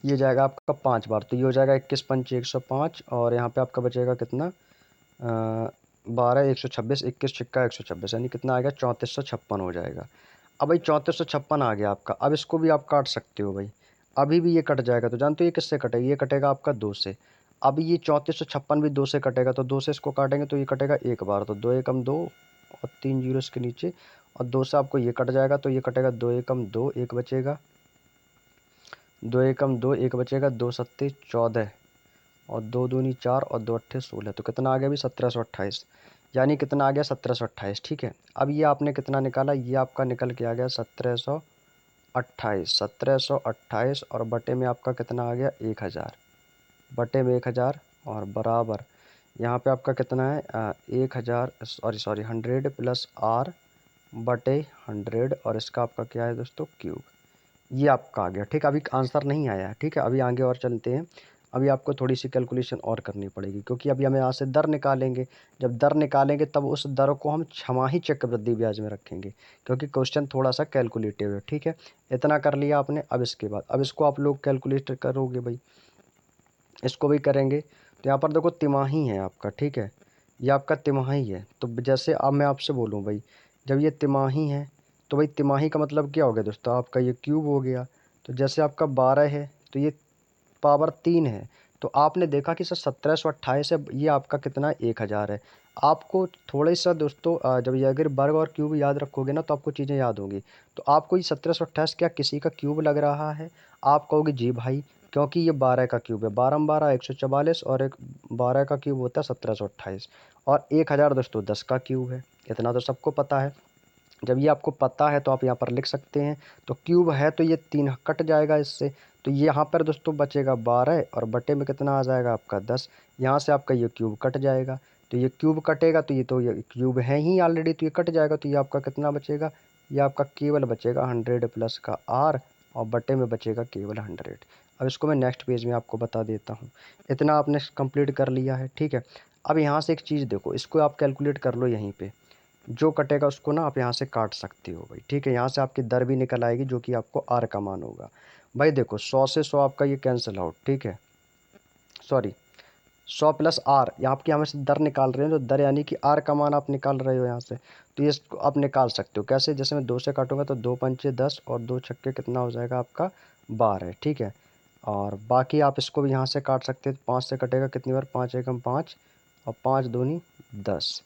ये जाएगा आपका 5 बार। तो ये हो जाएगा 21 पंचे 105 और यहाँ पे आपका बचेगा कितना, 12 126, 21 छिक्का 126, यानी कितना आएगा 3456 हो जाएगा। अब भाई 3456 आ गया आपका। अब इसको भी आप काट सकते हो भाई, अभी भी ये कट जाएगा। तो जानते हो ये किससे कटेगा, ये कटेगा आपका 2 से। अब ये 3456 भी 2 से कटेगा, तो 2 से इसको काटेंगे तो ये कटेगा एक बार, तो 2 एकम 2 और 3 जीरो इसके नीचे, और 2 से आपको ये कट जाएगा तो ये कटेगा 2 एकम 2, एक बचेगा, 2 एकम 2, एक बचेगा, 2 सत्ते 14 और 2 दूनी 4 और 2 अट्ठे 16, तो कितना आ गया अभी 1728, यानी कितना आ गया 1728, ठीक है। अब ये आपने कितना निकाला, ये आपका निकल के आ गया 1728, 1728 और बटे में आपका कितना आ गया 1000, बटे में 1000 और बराबर यहाँ पे आपका कितना है 1000, सॉरी 100 प्लस आर बटे 100 और इसका आपका क्या है दोस्तों क्यूब, ये आपका आ गया, ठीक है। अभी आंसर नहीं आया है, ठीक है। अभी आगे और चलते हैं, अभी आपको थोड़ी सी कैलकुलेशन और करनी पड़ेगी, क्योंकि अभी हमें यहाँ से दर निकालेंगे। जब दर निकालेंगे तब उस दर को हम छमाही चक्रवृद्धि ब्याज में रखेंगे, क्योंकि क्वेश्चन थोड़ा सा कैलकुलेटिव है, ठीक है। इतना कर लिया आपने। अब इसके बाद अब इसको आप लोग कैलकुलेट करोगे भाई, इसको भी करेंगे। तो यहाँ पर देखो तिमाही है आपका, ठीक है, ये आपका तिमाही है। तो जैसे अब मैं आपसे बोलूँ भाई, जब ये तिमाही है तो भाई तिमाही का मतलब क्या हो गया दोस्तों, आपका ये क्यूब हो गया। तो जैसे आपका 12 है तो ये पावर 3 है, तो आपने देखा कि सर 1728 है, ये आपका कितना है 1000 है। आपको थोड़े सा दोस्तों जब ये अगर वर्ग और क्यूब याद रखोगे ना तो आपको चीज़ें याद होंगी। तो आपको ये 1728 क्या किसी का क्यूब लग रहा है, आप कहोगे जी भाई, क्योंकि ये 12 का क्यूब है, 12 12 144 और एक 12 का क्यूब होता है 1728 और 1000 दोस्तों 10 का क्यूब है, इतना तो सबको पता है। जब ये आपको पता है तो आप यहाँ पर लिख सकते हैं। तो क्यूब है तो ये 3 कट जाएगा इससे, तो ये यहाँ पर दोस्तों बचेगा 12 और बटे में कितना आ जाएगा आपका 10, यहाँ से आपका ये क्यूब कट जाएगा। तो ये क्यूब कटेगा तो ये क्यूब है ही ऑलरेडी, तो ये कट जाएगा। तो ये आपका कितना बचेगा, ये आपका केवल बचेगा 100 प्लस का आर और बटे में बचेगा केवल 100। अब इसको मैं नेक्स्ट पेज में आपको बता देता हूँ। इतना आपने कंप्लीट कर लिया है, ठीक है। अब यहाँ से एक चीज़ देखो, इसको आप कैलकुलेट कर लो। यहीं पे जो कटेगा उसको ना आप यहाँ से काट सकते हो भाई, ठीक है। यहाँ से आपकी दर भी निकल आएगी जो कि आपको आर का मान होगा। भाई देखो 100 से 100 आपका ये कैंसिल आउट, ठीक है। सॉरी, 100 प्लस आर, यहाँ आपकी हमें से दर निकाल रहे हैं, तो दर यानी कि आर का मान आप निकाल रहे हो यहाँ से। तो ये आप निकाल सकते हो कैसे, जैसे मैं 2 से काटूंगा तो 2 पंचे 10 और 2 छक्के कितना हो जाएगा आपका 12, ठीक है। और बाकी आप इसको भी यहाँ से काट सकते हैं। 5 से कटेगा कितनी बार, 5 एकम 5 और 5 दूनी 10,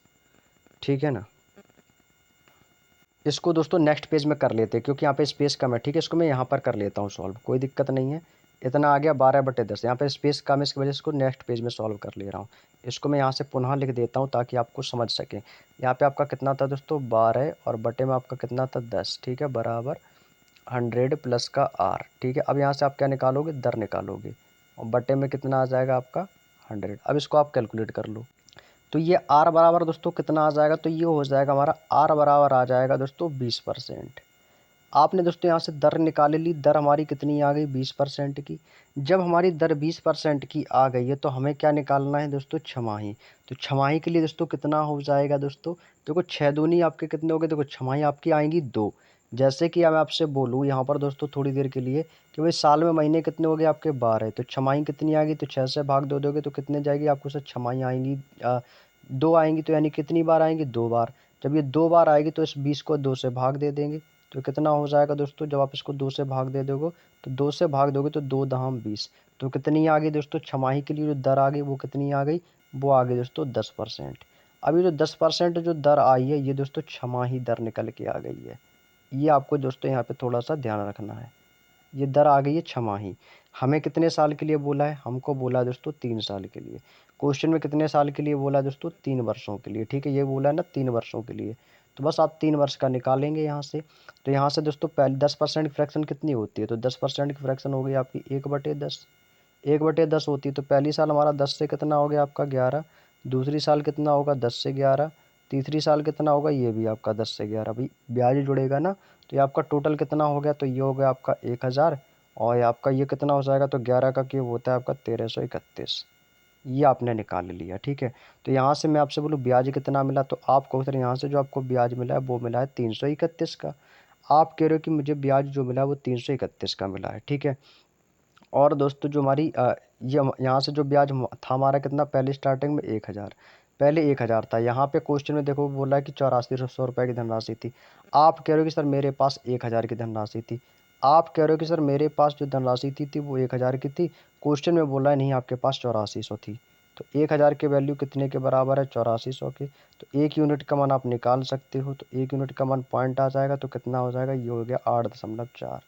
ठीक है ना। इसको दोस्तों नेक्स्ट पेज में कर लेते हैं क्योंकि यहाँ पे स्पेस कम है, ठीक है। इसको मैं यहाँ पर कर लेता हूँ सॉल्व, कोई दिक्कत नहीं है। इतना आ गया 12/10, यहाँ पे स्पेस कम है इसकी वजह से इसको नेक्स्ट पेज में सॉल्व कर ले रहा हूँ। इसको मैं यहाँ से पुनः लिख देता हूँ ताकि आपको समझ सके। यहाँ पे आपका कितना था दोस्तों 12 और बटे में आपका कितना था 10, ठीक है, बराबर 100 प्लस का आर, ठीक है। अब यहाँ से आप क्या निकालोगे, दर निकालोगे और बटे में कितना आ जाएगा आपका 100। अब इसको आप कैलकुलेट कर लो। तो ये आर बराबर दोस्तों कितना आ जाएगा, तो ये हो जाएगा हमारा आर बराबर आ जाएगा दोस्तों 20%। आपने दोस्तों यहाँ से दर निकाल ली, दर हमारी कितनी आ गई 20% की। जब हमारी दर 20% की आ गई है तो हमें क्या निकालना है दोस्तों, छमाही। तो छमाही के लिए दोस्तों कितना हो जाएगा दोस्तों, देखो 6 दूनी आपके कितने हो गए, देखो छमाही आपकी आएंगी 2। जैसे कि मैं आपसे बोलूँ यहाँ पर दोस्तों थोड़ी देर के लिए कि भाई साल में महीने कितने हो गए आपके 12, तो छमाही कितनी आएगी, तो 6 से भाग 2 दोगे तो कितने जाएगी आपको सर, छमाही आएंगी 2 आएंगी। तो यानी कितनी बार आएंगी, 2 बार। जब ये 2 बार आएगी तो इस 20 को 2 से भाग दे देंगे। तो कितना हो जाएगा दोस्तों, जब आप इसको 2 से भाग दे दोगे तो 2 से भाग दोगे तो 2 दहम 20। तो कितनी आ गई दोस्तों, छमाही के लिए जो दर आ गई वो कितनी आ गई, वो आ गई दोस्तों 10%। अभी जो 10% जो दर आई है ये दोस्तों छमाही दर निकल के आ गई है। ये आपको दोस्तों यहाँ पे थोड़ा सा ध्यान रखना है। ये दर आ गई है छमाही। हमें कितने साल के लिए बोला है, हमको बोला है दोस्तों 3 साल के लिए। क्वेश्चन में कितने साल के लिए बोला है दोस्तों, 3 वर्षों के लिए, ठीक है। ये बोला है ना 3 वर्षों के लिए, तो बस आप 3 वर्ष का निकालेंगे यहाँ से। तो यहाँ से दोस्तों पहले 10% की फ्रैक्शन कितनी होती है, तो 10% की फ्रैक्शन हो गई आपकी 1/10। 1/10 होती है तो पहली साल हमारा 10 से कितना हो गया आपका 11, दूसरी साल कितना होगा 10 से 11, तीसरी साल कितना होगा, ये भी आपका 10 से 11। भाई ब्याज जुड़ेगा ना, तो ये आपका टोटल कितना हो गया, तो ये हो गया आपका 1000। और ये आपका ये कितना हो जाएगा, तो 11 का क्यूब होता है आपका 1331। ये आपने निकाल लिया, ठीक है। तो यहाँ से मैं आपसे बोलूँ ब्याज कितना मिला, तो आप कहो सर यहाँ से जो आपको ब्याज मिला है वो मिला है 331 का। आप कह रहे हो कि मुझे ब्याज जो मिला है वो 331 का मिला है, ठीक है। और दोस्तों जो हमारी ये यहाँ से जो ब्याज था हमारा कितना, पहले स्टार्टिंग में 1000, पहले 1000 था। यहाँ पे क्वेश्चन में देखो बोला है कि 8400 रुपये की धनराशि थी। आप कह रहे हो कि सर मेरे पास 1000 की धनराशि थी। आप कह रहे हो कि सर मेरे पास जो धनराशि थी वो 1000 की थी। क्वेश्चन में बोला है नहीं आपके पास 8400 थी। तो 1000 की वैल्यू कितने के बराबर है, 8400 के। तो 1 यूनिट का मान आप निकाल सकते हो। तो 1 यूनिट का मान पॉइंट आ जाएगा तो कितना हो जाएगा, ये हो गया 8.4।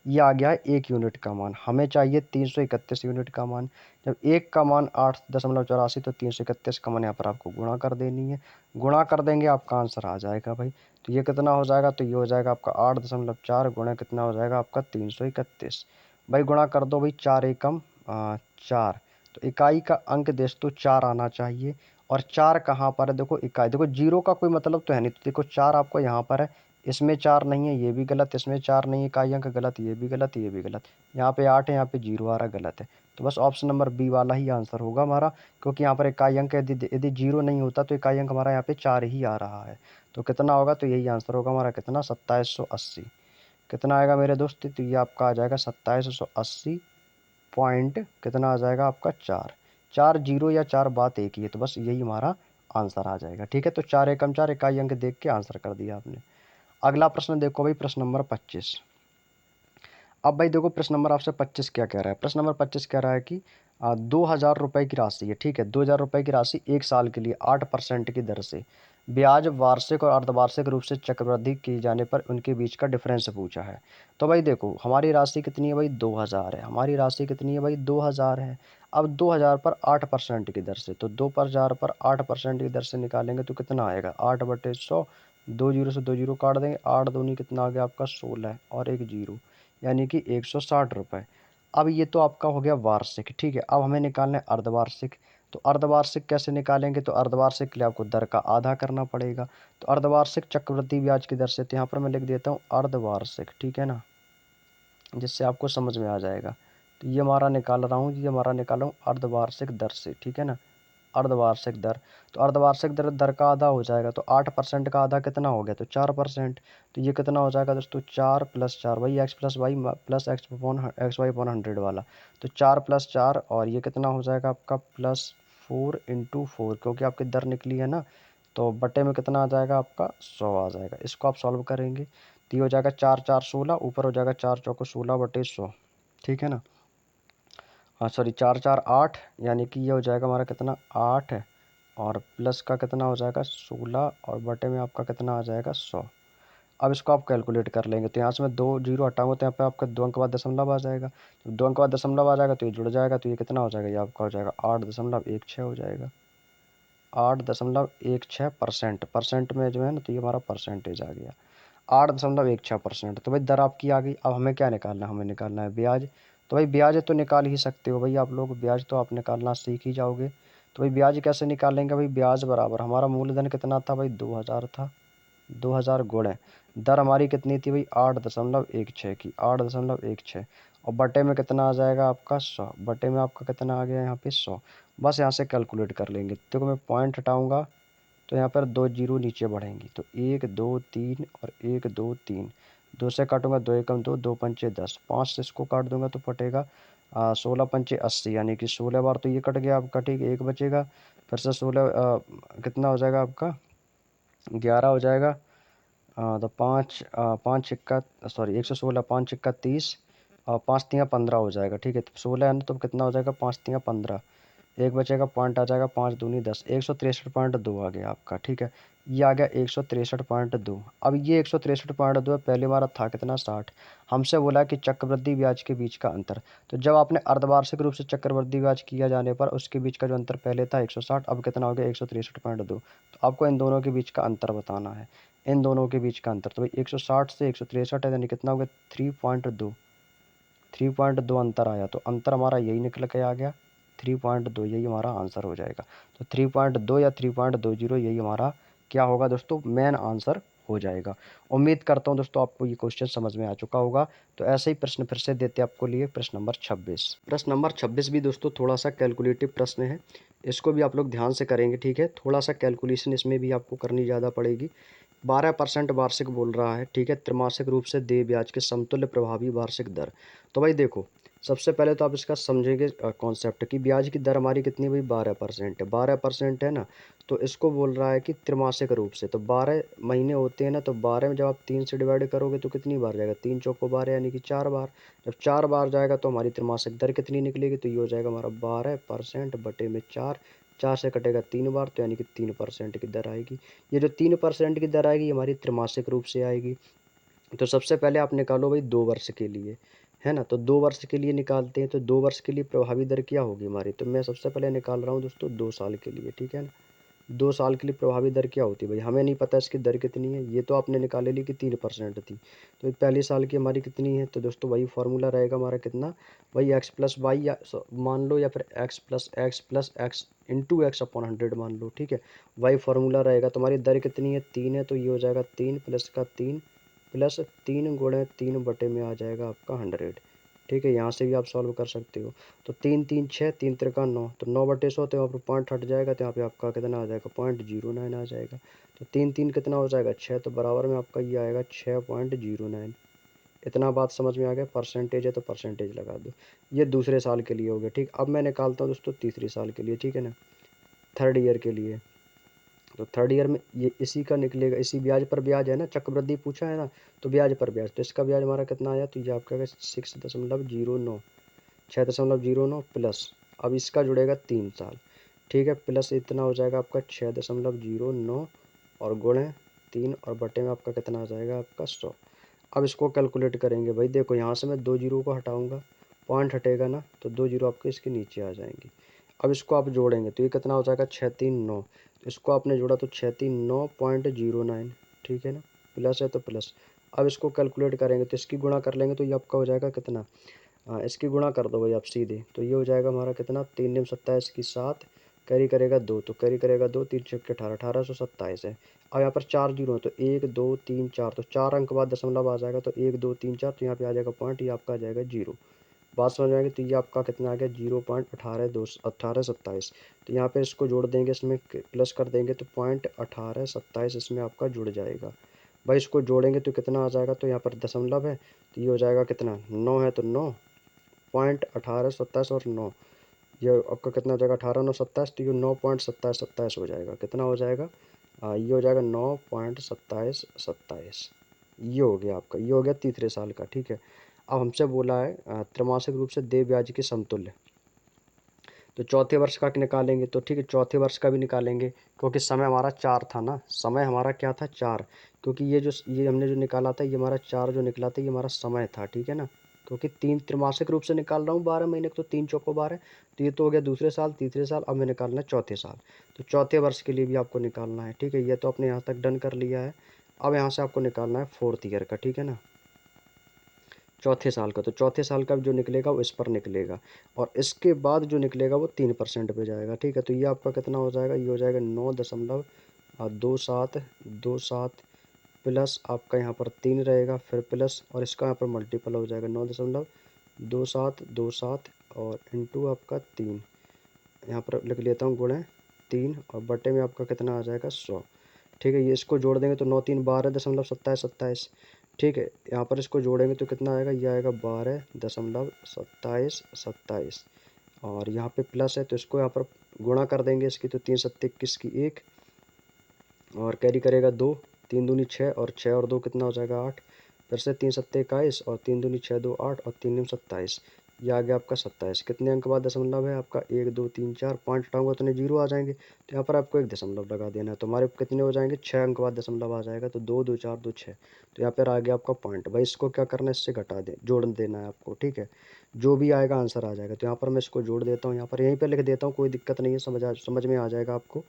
ये आ गया है 1 यूनिट का मान। हमें चाहिए 331 यूनिट का मान। जब एक का मान 8.84 तो 331 का मान यहाँ पर आपको गुणा कर देनी है। गुणा कर देंगे आपका आंसर आ जाएगा भाई। तो ये कितना हो जाएगा, तो ये हो जाएगा आपका 8.4 गुणा कितना हो जाएगा आपका 331। भाई गुणा कर दो भाई, 4 एकम 4। तो इकाई का अंक दोस्तों 4 आना चाहिए। और 4 कहाँ पर है, देखो इकाई, देखो जीरो का कोई मतलब तो है नहीं। तो देखो 4 आपको यहाँ पर है, इसमें 4 नहीं है, ये भी गलत, इसमें 4 नहीं है, इकाई अंक गलत, ये भी गलत, ये भी गलत। यहाँ पे 8 है, यहाँ पे 0 आ रहा, गलत है। तो बस ऑप्शन नंबर बी वाला ही आंसर होगा हमारा, क्योंकि यहाँ पर इकाई अंक यदि 0 नहीं होता तो इकाई अंक हमारा यहाँ पे 4 ही आ रहा है। तो कितना होगा, तो यही आंसर होगा हमारा, कितना 2780। कितना आएगा मेरे दोस्त, तो ये आपका आ जाएगा 2780 पॉइंट कितना आ जाएगा आपका 4। 4 जीरो या 4 बात एक ही है, तो बस यही हमारा आंसर आ जाएगा, ठीक है। तो 4 एकम 4 इकाई अंक देख के आंसर कर दिया आपने। अगला प्रश्न देखो भाई, प्रश्न नंबर 25। अब भाई देखो प्रश्न नंबर आपसे 25 क्या कह रहा है। प्रश्न नंबर 25 कह रहा है कि 2000 रुपये की राशि है, ठीक है। 2000 रुपये की राशि 1 साल के लिए 8% की दर से ब्याज वार्षिक और अर्धवार्षिक रूप से चक्रवृद्धि किए जाने पर उनके बीच का डिफरेंस पूछा है। तो भाई देखो हमारी राशि कितनी है भाई, 2000 है। हमारी राशि कितनी है भाई, 2000 है। अब 2000 पर 8% की दर से, तो 2000 पर 8% की दर से निकालेंगे तो कितना आएगा, 8/100। 2 जीरो से 2 जीरो काट देंगे, 8 दूनी कितना आ गया आपका 16 और एक जीरो, यानी कि 160 रुपये। अब ये तो आपका हो गया वार्षिक, ठीक है। अब हमें निकालना है अर्धवार्षिक। तो अर्धवार्षिक कैसे निकालेंगे, तो अर्धवार्षिक के लिए आपको दर का आधा करना पड़ेगा। तो अर्धवार्षिक चक्रवृद्धि ब्याज की दर से, तो यहाँ पर मैं लिख देता हूँ अर्धवार्षिक, ठीक है ना, जिससे आपको समझ में आ जाएगा। तो ये हमारा निकाल रहा हूँ, ये हमारा निकाल रहा हूँ अर्धवार्षिक दर से, ठीक है ना, अर्धवार्षिक दर। तो अर्धवार्षिक दर दर का आधा हो जाएगा, तो 8% का आधा कितना हो गया, तो 4%। तो ये कितना हो जाएगा दोस्तों, 4+4 वही x plus y plus x y upon 100 वाला। तो 4+4 और ये कितना हो जाएगा आपका +4 × 4, क्योंकि आपकी दर निकली है ना, तो बटे में कितना आ जाएगा आपका 100 आ जाएगा। इसको आप सॉल्व करेंगे तो ये हो जाएगा 4×4 = 16, ऊपर हो जाएगा 4×4 = 16/100, ठीक है ना। हाँ सॉरी, 4×4 = 8, यानी कि ये हो जाएगा हमारा कितना 8 है, और प्लस का कितना हो जाएगा 16, और बटे में आपका कितना आ जाएगा 100। अब इसको आप कैलकुलेट कर लेंगे, तो यहाँ से मैं 2 जीरो हटाऊंगा तो यहाँ पे आपका 2 अंक के बाद दशमलव आ जाएगा। जब 2 अंक के बाद दशमलव आ जाएगा तो ये जुड़ जाएगा, तो ये कितना हो जाएगा, ये आपका हो जाएगा 8.16 हो जाएगा। 8.16%, परसेंट में जो है ना, तो ये हमारा परसेंटेज आ गया 8.16%। तो भाई दर आपकी आ गई। अब हमें क्या निकालना है, हमें निकालना है ब्याज। तो भाई ब्याज तो निकाल ही सकते हो भाई आप लोग, ब्याज तो आप निकालना सीख ही जाओगे। तो भाई ब्याज कैसे निकालेंगे, भाई ब्याज बराबर हमारा मूलधन कितना था भाई 2000 था, 2000 गुणे दर हमारी कितनी थी भाई 8.16 की, 8.16, और बटे में कितना आ जाएगा आपका 100, बटे में आपका कितना आ गया यहाँ पे 100। बस यहाँ से कैलकुलेट कर लेंगे। देखो मैं पॉइंट हटाऊंगा तो यहाँ पर 2 जीरो नीचे बढ़ेंगी, तो 1 2 3 और 1 2 3, 2 से काटूंगा 2 एकम 2, 2 पंचे 10, 5 से इसको काट दूंगा तो फटेगा 16 पंचे 80, यानी कि 16 बार तो ये कट गया आपका, ठीक है, एक बचेगा। फिर से 16 कितना हो जाएगा आपका 11 हो जाएगा। तो 116, 5 × 30 और 5×3 = 15 हो जाएगा, ठीक है। तो 16 है ना, तो कितना हो जाएगा 5×3 = 15, एक बचेगा, पॉइंट आ जाएगा 5×2 = 10, 163.2 आ गया आपका, ठीक है। ये आ गया 163.2। अब ये 163.2 है, पहले हमारा था कितना 60। हमसे बोला कि चक्रवृद्धि ब्याज के बीच का अंतर। तो जब आपने अर्धवार्षिक रूप से चक्रवृद्धि ब्याज किया जाने पर उसके बीच का जो अंतर पहले था 160, अब कितना हो गया 163.2। तो आपको इन दोनों के बीच का अंतर बताना है, इन दोनों के बीच का अंतर। तो भाई 160 से 163 है, यानी कितना हो गया 3.2, 3.2 अंतर आया। तो अंतर हमारा यही निकल के आ गया 3.2, यही हमारा आंसर हो जाएगा। तो 3.2 या 3.20 यही हमारा क्या होगा दोस्तों, मेन आंसर हो जाएगा। उम्मीद करता हूँ दोस्तों आपको ये क्वेश्चन समझ में आ चुका होगा। तो ऐसे ही प्रश्न फिर से देते हैं आपको लिए प्रश्न नंबर 26। प्रश्न नंबर 26 भी दोस्तों थोड़ा सा कैलकुलेटिव प्रश्न है, इसको भी आप लोग ध्यान से करेंगे, ठीक है। थोड़ा सा कैलकुलेशन इसमें भी आपको करनी ज़्यादा पड़ेगी। 12% वार्षिक बोल रहा है, ठीक है, त्रैमासिक रूप से देय ब्याज के समतुल्य प्रभावी वार्षिक दर। तो भाई देखो, सबसे पहले तो आप इसका समझेंगे कॉन्सेप्ट कि ब्याज की दर हमारी कितनी भाई 12% है, 12% है ना। तो इसको बोल रहा है कि त्रैमासिक रूप से, तो 12 महीने होते हैं ना, तो 12 में जब आप 3 से डिवाइड करोगे तो कितनी बार जाएगा, 3 चौको 12, यानी कि 4 बार। जब 4 बार जाएगा तो हमारी त्रैमासिक दर कितनी निकलेगी, तो ये हो जाएगा हमारा 12% बटे में 4, 4 से कटेगा 3 बार, तो यानी कि 3% की दर आएगी। ये जो 3% की दर आएगी हमारी त्रैमासिक रूप से आएगी। तो सबसे पहले आप निकालो भाई 2 वर्ष के लिए, है ना। तो 2 वर्ष के लिए निकालते हैं, तो 2 वर्ष के लिए प्रभावी दर क्या होगी हमारी, तो मैं सबसे पहले निकाल रहा हूँ दोस्तों 2 साल के लिए, ठीक है ना। 2 साल के लिए प्रभावी दर क्या होती है भाई, हमें नहीं पता इसकी दर कितनी है, ये तो आपने निकाले ली कि 3% थी। तो पहले साल की हमारी कितनी है, तो दोस्तों वही फार्मूला रहेगा हमारा कितना, वही एक्स प्लस वाई या मान लो, या फिर एक्स इंटू एक्स अपॉन 100 मान लो, ठीक है। वही फार्मूला रहेगा। तो हमारी दर कितनी है 3 है, तो ये हो जाएगा 3 प्लस का 3 प्लस 3 गुणे 3 बटे में आ जाएगा आपका 100, ठीक है। यहाँ से भी आप सॉल्व कर सकते हो। तो 3 3 6, 3 त्रिका 9, तो 9/100, तो यहाँ पर पॉइंट हट जाएगा, तो यहाँ पे आपका कितना आ जाएगा 0.09 आ जाएगा। तो 3 3 कितना हो जाएगा 6, तो बराबर में आपका ये आएगा 6.09। इतना बात समझ में आ गया। परसेंटेज है तो परसेंटेज लगा दो। ये दूसरे साल के लिए हो गया, ठीक। अब मैं निकालता हूँ दोस्तों तीसरे साल के लिए, ठीक है ना, थर्ड ईयर के लिए। तो थर्ड ईयर में ये इसी का निकलेगा, इसी ब्याज पर ब्याज है ना, चक्रवृद्धि पूछा है ना, तो ब्याज पर ब्याज। तो इसका ब्याज हमारा कितना आया, तो ये आपका 6.09, 6.09 प्लस, अब इसका जुड़ेगा 3 साल, ठीक है, प्लस इतना हो जाएगा आपका 6.09 और गुणे 3 और बटे में आपका कितना आ जाएगा आपका 100। अब इसको कैलकुलेट करेंगे भाई। देखो यहाँ से मैं 2 जीरो को हटाऊंगा, पॉइंट हटेगा ना, तो 2 जीरो आपके इसके नीचे आ जाएंगे। अब इसको आप जोड़ेंगे तो ये कितना हो जाएगा 639। तो इसको आपने जोड़ा तो 639.09, ठीक है ना, प्लस है तो प्लस। अब इसको कैलकुलेट करेंगे तो इसकी गुणा कर लेंगे, तो ये आपका हो जाएगा कितना, हाँ इसकी गुणा कर दो भाई आप सीधे, तो ये हो जाएगा हमारा कितना 3 × 27 = 7, कैरी करेगा 2, तो कैरी करेगा 2, 3 छक्के 18, 1827 है। अब यहाँ पर 4 जीरो है, तो 1 2 3 4, तो 4 अंक बाद दशमलव आ जाएगा, तो 1 2 3 4, तो यहाँ पे आ जाएगा पॉइंट, ये आपका आ जाएगा जीरो। बात समझ में आएगी। तो ये आपका कितना आ गया 0.1827। तो यहाँ पे इसको जोड़ देंगे, इसमें प्लस कर देंगे तो 0.1827 इसमें आपका जुड़ जाएगा। भाई इसको जोड़ेंगे तो कितना आ जाएगा, तो यहाँ पर दशमलव है तो ये हो जाएगा कितना, 9 है तो 9.1827 और 9, ये आपका कितना हो जाएगा 18 9 27, तो ये 9.2727 हो जाएगा। कितना हो जाएगा, ये हो जाएगा 9.2727। ये हो गया आपका, ये हो गया तीसरे साल का। ठीक है, अब हमसे बोला है त्रैमासिक रूप से देय ब्याज के समतुल्य, तो चौथे वर्ष का निकालेंगे। तो ठीक है, चौथे वर्ष का भी निकालेंगे, क्योंकि समय हमारा 4 था ना, समय हमारा क्या था 4, क्योंकि ये हमने जो निकाला था ये हमारा 4 जो निकला था ये हमारा समय था। ठीक है ना, क्योंकि 3 त्रैमासिक रूप से निकाल रहा हूँ 12 महीने, तो 3 चौको 12, तो ये तो हो गया दूसरे साल तीसरे साल। अब मैं निकालना है चौथे साल, तो चौथे वर्ष के लिए भी आपको निकालना है। ठीक है, ये तो आपने यहाँ तक डन कर लिया है। अब यहाँ से आपको निकालना है फोर्थ ईयर का। ठीक है ना, चौथे साल का, तो चौथे साल का जो निकलेगा वो इस पर निकलेगा, और इसके बाद जो निकलेगा वो 3% पे जाएगा। ठीक है, तो ये आपका कितना हो जाएगा, ये हो जाएगा 9.2727 प्लस आपका यहाँ पर 3 रहेगा, फिर प्लस और इसका यहाँ पर मल्टीपल हो जाएगा 9.2727 और इंटू आपका 3, यहाँ पर लिख लेता हूँ गुणे 3, और बटे में आपका कितना आ जाएगा 100। ठीक है, ये इसको जोड़ देंगे तो 9 3 12.2727। ठीक है, यहाँ पर इसको जोड़ेंगे तो कितना आएगा, ये आएगा 12.2727, और यहाँ पे प्लस है तो इसको यहाँ पर गुणा कर देंगे इसकी, तो 3 7 21 की 1, और कैरी करेगा 2, 3 दूनी 6, और 6 और 2 कितना हो जाएगा 8, फिर से 3 7 21, और 3 दूनी 6 2 8, और 3 27, ये आ गया आपका 27। कितने अंक बाद दशमलव है आपका, 1 2 3 4, 5 हटाऊंगा तो जीरो आ जाएंगे, तो यहाँ पर आपको एक दशमलव लगा देना है, तो हमारे कितने हो जाएंगे 6 अंक बाद दशमलव आ जाएगा, तो 2 2 4 2 6, तो यहाँ पर आ गया आपका पॉइंट। भाई इसको क्या करना है, इससे घटा दे, जोड़ देना है आपको। ठीक है, जो भी आएगा आंसर आ जाएगा। तो यहाँ पर मैं इसको जोड़ देता हूँ, यहाँ पर यहीं पर लिख देता हूँ, कोई दिक्कत नहीं है, समझ में आ जाएगा आपको।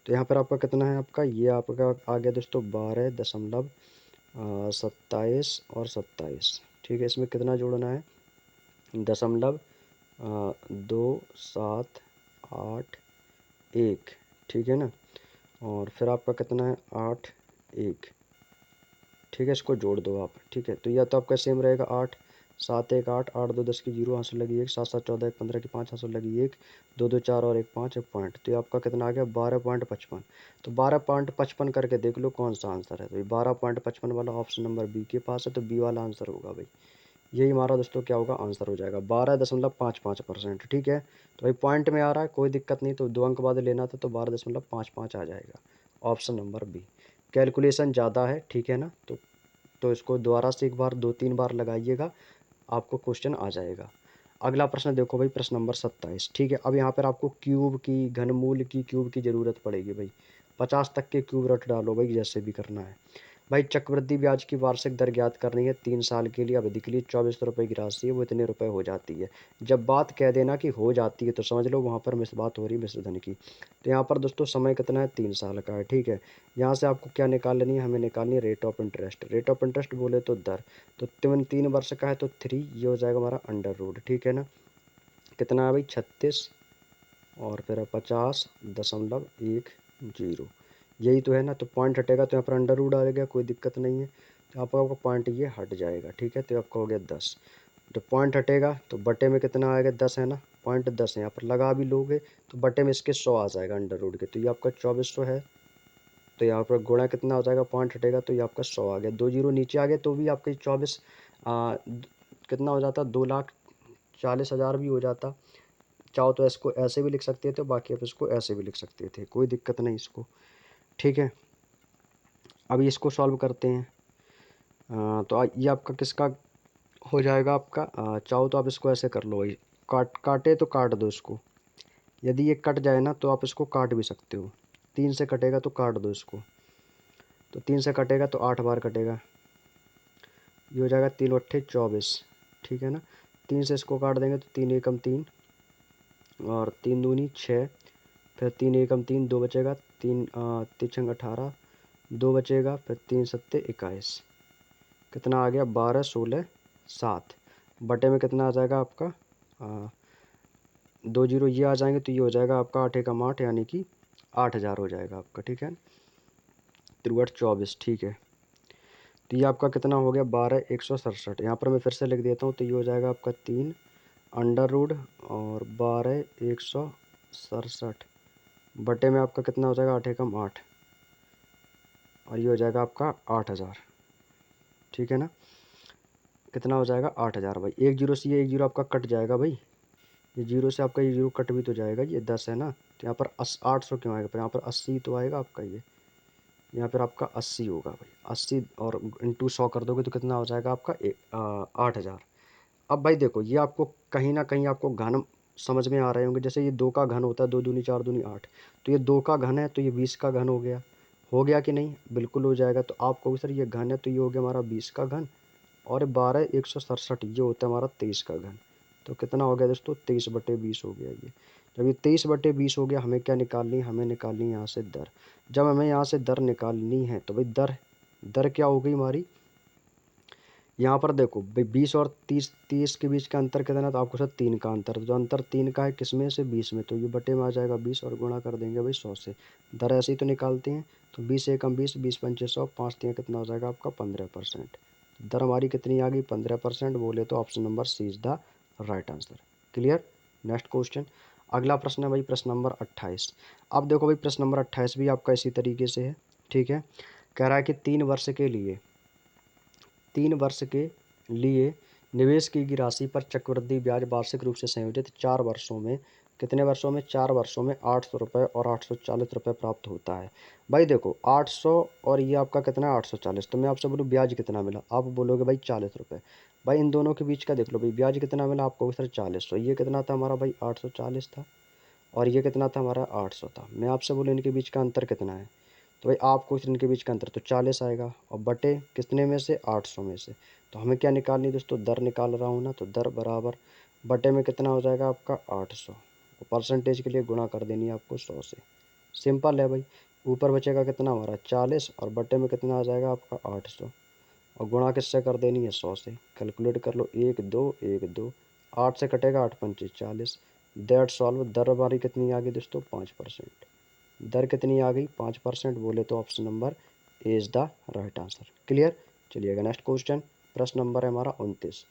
तो यहाँ पर आपका कितना है, आपका ये आपका आ गया दोस्तों 12.27 और 27। ठीक है, इसमें कितना जोड़ना है, दशमलव 2 7 8 1। ठीक है ना, और फिर आपका कितना है 8 1। ठीक है, इसको जोड़ दो आप। ठीक है, तो यह तो आपका सेम रहेगा 8 7 1 8, 8 2 10 की 0, हाथ से लगी 1, 7 7 14 1 15 की 5, हाथ से लगी 1, 2 2 4 और 1 5, एक पॉइंट, तो ये आपका कितना आ गया 12.55। तो 12.55 करके देख लो कौन सा आंसर है, तो 12.55 वाला ऑप्शन नंबर बी के पास है, तो बी वाला आंसर होगा भाई। यही हमारा दोस्तों क्या होगा, आंसर हो जाएगा 12.55%। ठीक है, तो भाई पॉइंट में आ रहा है, कोई दिक्कत नहीं, तो 2 अंक बाद लेना था, तो 12.55 आ जाएगा, ऑप्शन नंबर बी। कैलकुलेशन ज़्यादा है, ठीक है ना, तो इसको दोबारा से एक बार 2 3 बार लगाइएगा, आपको क्वेश्चन आ जाएगा। अगला प्रश्न देखो भाई, प्रश्न नंबर 27। ठीक है, अब यहाँ पर आपको क्यूब की, घनमूल की, क्यूब की ज़रूरत पड़ेगी भाई। 50 तक के क्यूब रट डालो भाई, जैसे भी करना है। भाई चक्रवृद्धि ब्याज की वार्षिक दर ज्ञात करनी है 3 साल के लिए, अवधि के लिए 2400 रुपये की राशि है, वो इतने रुपए हो जाती है। जब बात कह देना कि हो जाती है तो समझ लो वहाँ पर बात हो रही है मिश्र धन की। तो यहाँ पर दोस्तों समय कितना है, 3 साल का है। ठीक है, यहाँ से आपको क्या निकाल लेनी है, हमें निकालनी है rate of interest. Rate of interest बोले तो दर, तो 3 वर्ष का है तो 3, ये हो जाएगा हमारा अंडर रूट। ठीक है ना, कितना है भाई 36, और फिर 50.10, यही तो है ना। तो पॉइंट हटेगा तो यहाँ पर अंडर रूट आ गया, कोई दिक्कत नहीं है, तो आपका पॉइंट ये हट जाएगा। ठीक है, तो आपका हो गया 10। तो पॉइंट हटेगा तो बटे में कितना आएगा 10 है ना, पॉइंट 10 है, यहाँ पर लगा भी लोगे तो बटे में इसके 100 आ जाएगा अंडर रूट के, तो ये आपका 2400 है। तो यहाँ पर गुणा कितना हो जाएगा, पॉइंट हटेगा तो ये आपका 100 आ गया, 2 जीरो नीचे आ गया तो भी आपके 24 कितना हो जाता, 2,40,000 भी हो जाता। चाहो तो इसको ऐसे भी लिख सकते थे, बाकी आप इसको ऐसे भी लिख सकते थे, कोई दिक्कत नहीं इसको। ठीक है, अभी इसको सॉल्व करते हैं। तो ये आपका किसका हो जाएगा आपका, चाहो तो आप इसको ऐसे कर लो भाई, काटे तो काट दो इसको, यदि ये कट जाए ना तो आप इसको काट भी सकते हो। 3 से कटेगा तो काट दो इसको, तो 3 से कटेगा तो 8 बार कटेगा, ये हो जाएगा 3 अट्ठे 24। ठीक है ना, 3 से इसको काट देंगे तो 3 एकम 3, और 3 दूनी 6, फिर 3 एकम 3, 2 बचेगा, 3 3 18, 2 बचेगा, फिर 3 सत्ते 21, कितना आ गया 12 16 7, बटे में कितना आ जाएगा आपका 2 जीरो ये आ जाएंगे तो ये हो जाएगा आपका 8 एकम 8 यानी कि 8000 हो जाएगा आपका, ठीक है। 3×8 = 24, ठीक है। तो ये आपका कितना हो गया 12,167। यहाँ पर मैं फिर से लिख देता हूँ, तो ये हो जाएगा आपका 3 अंडर रूट और 12,167 बटे में आपका कितना हो जाएगा 8 एकम 8 और ये हो जाएगा आपका 8000, ठीक है ना। कितना हो जाएगा 8000 भाई। एक जीरो से ये एक जीरो आपका कट जाएगा भाई, ये जीरो से आपका ये जीरो कट भी तो जाएगा, ये 10 है ना, तो यहाँ पर 800 क्यों आएगा, पर यहाँ पर 80 तो आएगा आपका, ये यहाँ पर आपका 80 होगा भाई। 80 और इंटू 100 कर दोगे तो कितना हो जाएगा आपका 8000। अब भाई देखो ये आपको कहीं ना कहीं आपको घन समझ में आ रहे होंगे, जैसे ये 2 का घन होता है, 2 दूनी 4 दूनी 8, तो ये 2 का घन है तो ये 20 का घन हो गया कि नहीं, बिल्कुल हो जाएगा। तो आप कहोगे सर ये घन है तो ये हो गया हमारा 20 का घन, और 12,167 ये होता है हमारा 23 का घन। तो कितना हो गया दोस्तों 23/20 हो गया ये। जब ये 23/20 हो गया, हमें क्या निकालनी है, हमें निकालनी है यहाँ से दर। जब हमें यहाँ से दर निकालनी है तो भाई दर दर क्या हो गई हमारी, यहाँ पर देखो भाई 20 और 30 के बीच का अंतर कितना है, तो आपको सर 3 का अंतर, जो अंतर 3 का है किसमें से 20 में, तो ये बटे में आ जाएगा 20 और गुणा कर देंगे भाई 100 से। दर ऐसे ही तो निकालते हैं, तो 20 एकम 20, 20×5 100, 5 3 कितना हो जाएगा आपका 15%। दर हमारी कितनी आ गई 15%, बोले तो option number C is the right answer. Clear. Next question, अगला प्रश्न है भाई प्रश्न नंबर 28। अब देखो भाई प्रश्न नंबर 28 भी आपका इसी तरीके से है, ठीक है। कह रहा है कि 3 वर्ष के लिए निवेश की गई राशि पर चक्रवृद्धि ब्याज वार्षिक रूप से संयोजित 4 वर्षों में, कितने वर्षों में, 4 वर्षों में 800 रुपये और 840 रुपये प्राप्त होता है। भाई देखो 800 और ये आपका कितना है 840, तो मैं आपसे बोलूँ ब्याज कितना मिला, आप बोलोगे भाई 40 रुपये। भाई इन दोनों के बीच का देख लो भाई, ब्याज कितना मिला आपको सर 40, तो ये कितना था हमारा भाई 840 था, और ये कितना था हमारा 800 था। मैं आपसे बोलूँ इनके बीच का अंतर कितना है, तो भाई आपको इनके बीच का अंतर तो 40 आएगा, और बटे कितने में से 800 में से। तो हमें क्या निकालनी है दोस्तों, दर निकाल रहा हूँ ना, तो दर बराबर बटे में कितना हो जाएगा आपका 800, और परसेंटेज के लिए गुणा कर देनी है आपको 100 से। सिंपल है भाई। ऊपर बचेगा कितना हमारा 40 और बटे में कितना आ जाएगा आपका 800, और गुणा किससे कर देनी है 100 से। कैलकुलेट कर लो, 1 2 1 2, 8 से कटेगा 8 पंचे 40। That solve. दर हमारी कितनी आ गई दोस्तों 5%। दर कितनी आ गई 5%, बोले तो option number A is the right answer. Clear. चलिएगा नेक्स्ट क्वेश्चन, प्रश्न नंबर है हमारा 29।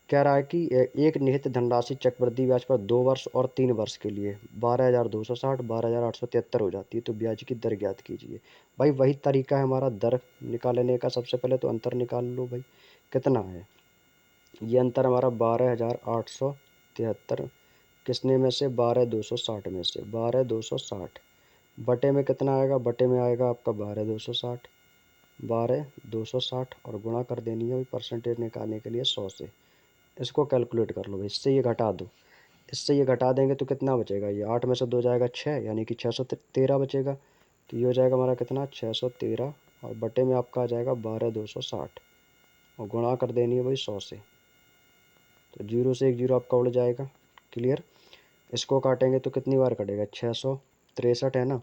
कह रहा है कि एक निहित धनराशि चक्रवृद्धि ब्याज पर 2 वर्ष और 3 वर्ष के लिए 12,260, 12,873 हो जाती है, तो ब्याज की दर ज्ञात कीजिए। भाई वही तरीका है हमारा दर निकालने का। सबसे पहले तो अंतर निकाल लो भाई, कितना है ये अंतर हमारा 12,873, किसने में से 12,260 में से, 12,260 बटे में कितना आएगा, बटे में आएगा आपका 12,260, 12,260 और गुणा कर देनी है भाई परसेंटेज निकालने के लिए 100 से। इसको कैलकुलेट कर लो भाई, इससे ये घटा दो, इससे ये घटा देंगे तो कितना बचेगा, ये 8 में से 2 जाएगा 6, यानी कि 613 बचेगा। तो ये हो जाएगा हमारा कितना 613, और बटे में आपका आ जाएगा 12,260 और गुणा कर देनी है भाई 100 से। तो जीरो से एक जीरो आपका उड़ जाएगा। क्लियर। इसको काटेंगे तो कितनी बार कटेगा 663 है ना,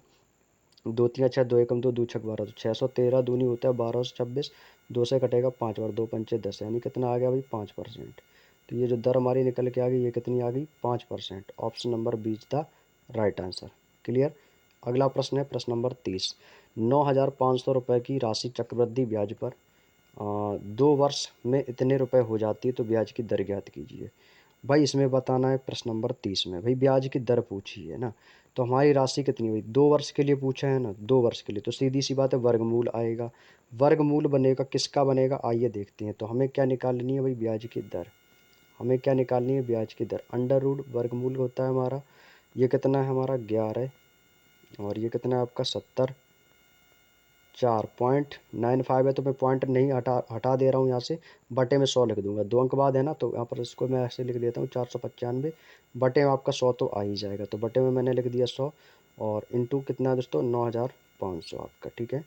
2 3 6, 2 एकम 2, 2 छक 12, तो 613 दूनी होता है 1226, 2 से कटेगा 5 बार, 2 पंचे 10, यानी कितना आ गया भाई 5%। तो ये जो दर हमारी निकल के आ गई, ये कितनी आ गई 5%। Option number B is the right answer. Clear. अगला प्रश्न है प्रश्न नंबर 30। 9,500 रुपये की राशि चक्रवृद्धि ब्याज पर 2 वर्ष में इतने रुपए हो जाती है, तो ब्याज की दर ज्ञात कीजिए। भाई इसमें बताना है प्रश्न नंबर 30 में, भाई ब्याज की दर पूछी है ना, तो हमारी राशि कितनी हुई, 2 वर्ष के लिए पूछा है ना, 2 वर्ष के लिए, तो सीधी सी बात है वर्गमूल आएगा। वर्गमूल बनेगा किसका बनेगा, आइए देखते हैं। तो हमें क्या निकालनी है भाई ब्याज की दर, हमें क्या निकालनी है ब्याज की दर। अंडर रूट वर्गमूल होता है हमारा, ये कितना है हमारा 11, और ये कितना है आपका 70, 4.95 है, तो मैं पॉइंट नहीं हटा दे रहा हूँ यहाँ से, बटे में 100 लिख दूंगा, 2 अंक बाद है ना, तो यहाँ पर इसको मैं ऐसे लिख देता हूँ 495, बटे में आपका 100 तो आ ही जाएगा, तो बटे में मैंने लिख दिया 100, और इंटू कितना है दोस्तों 9,500 आपका, ठीक है।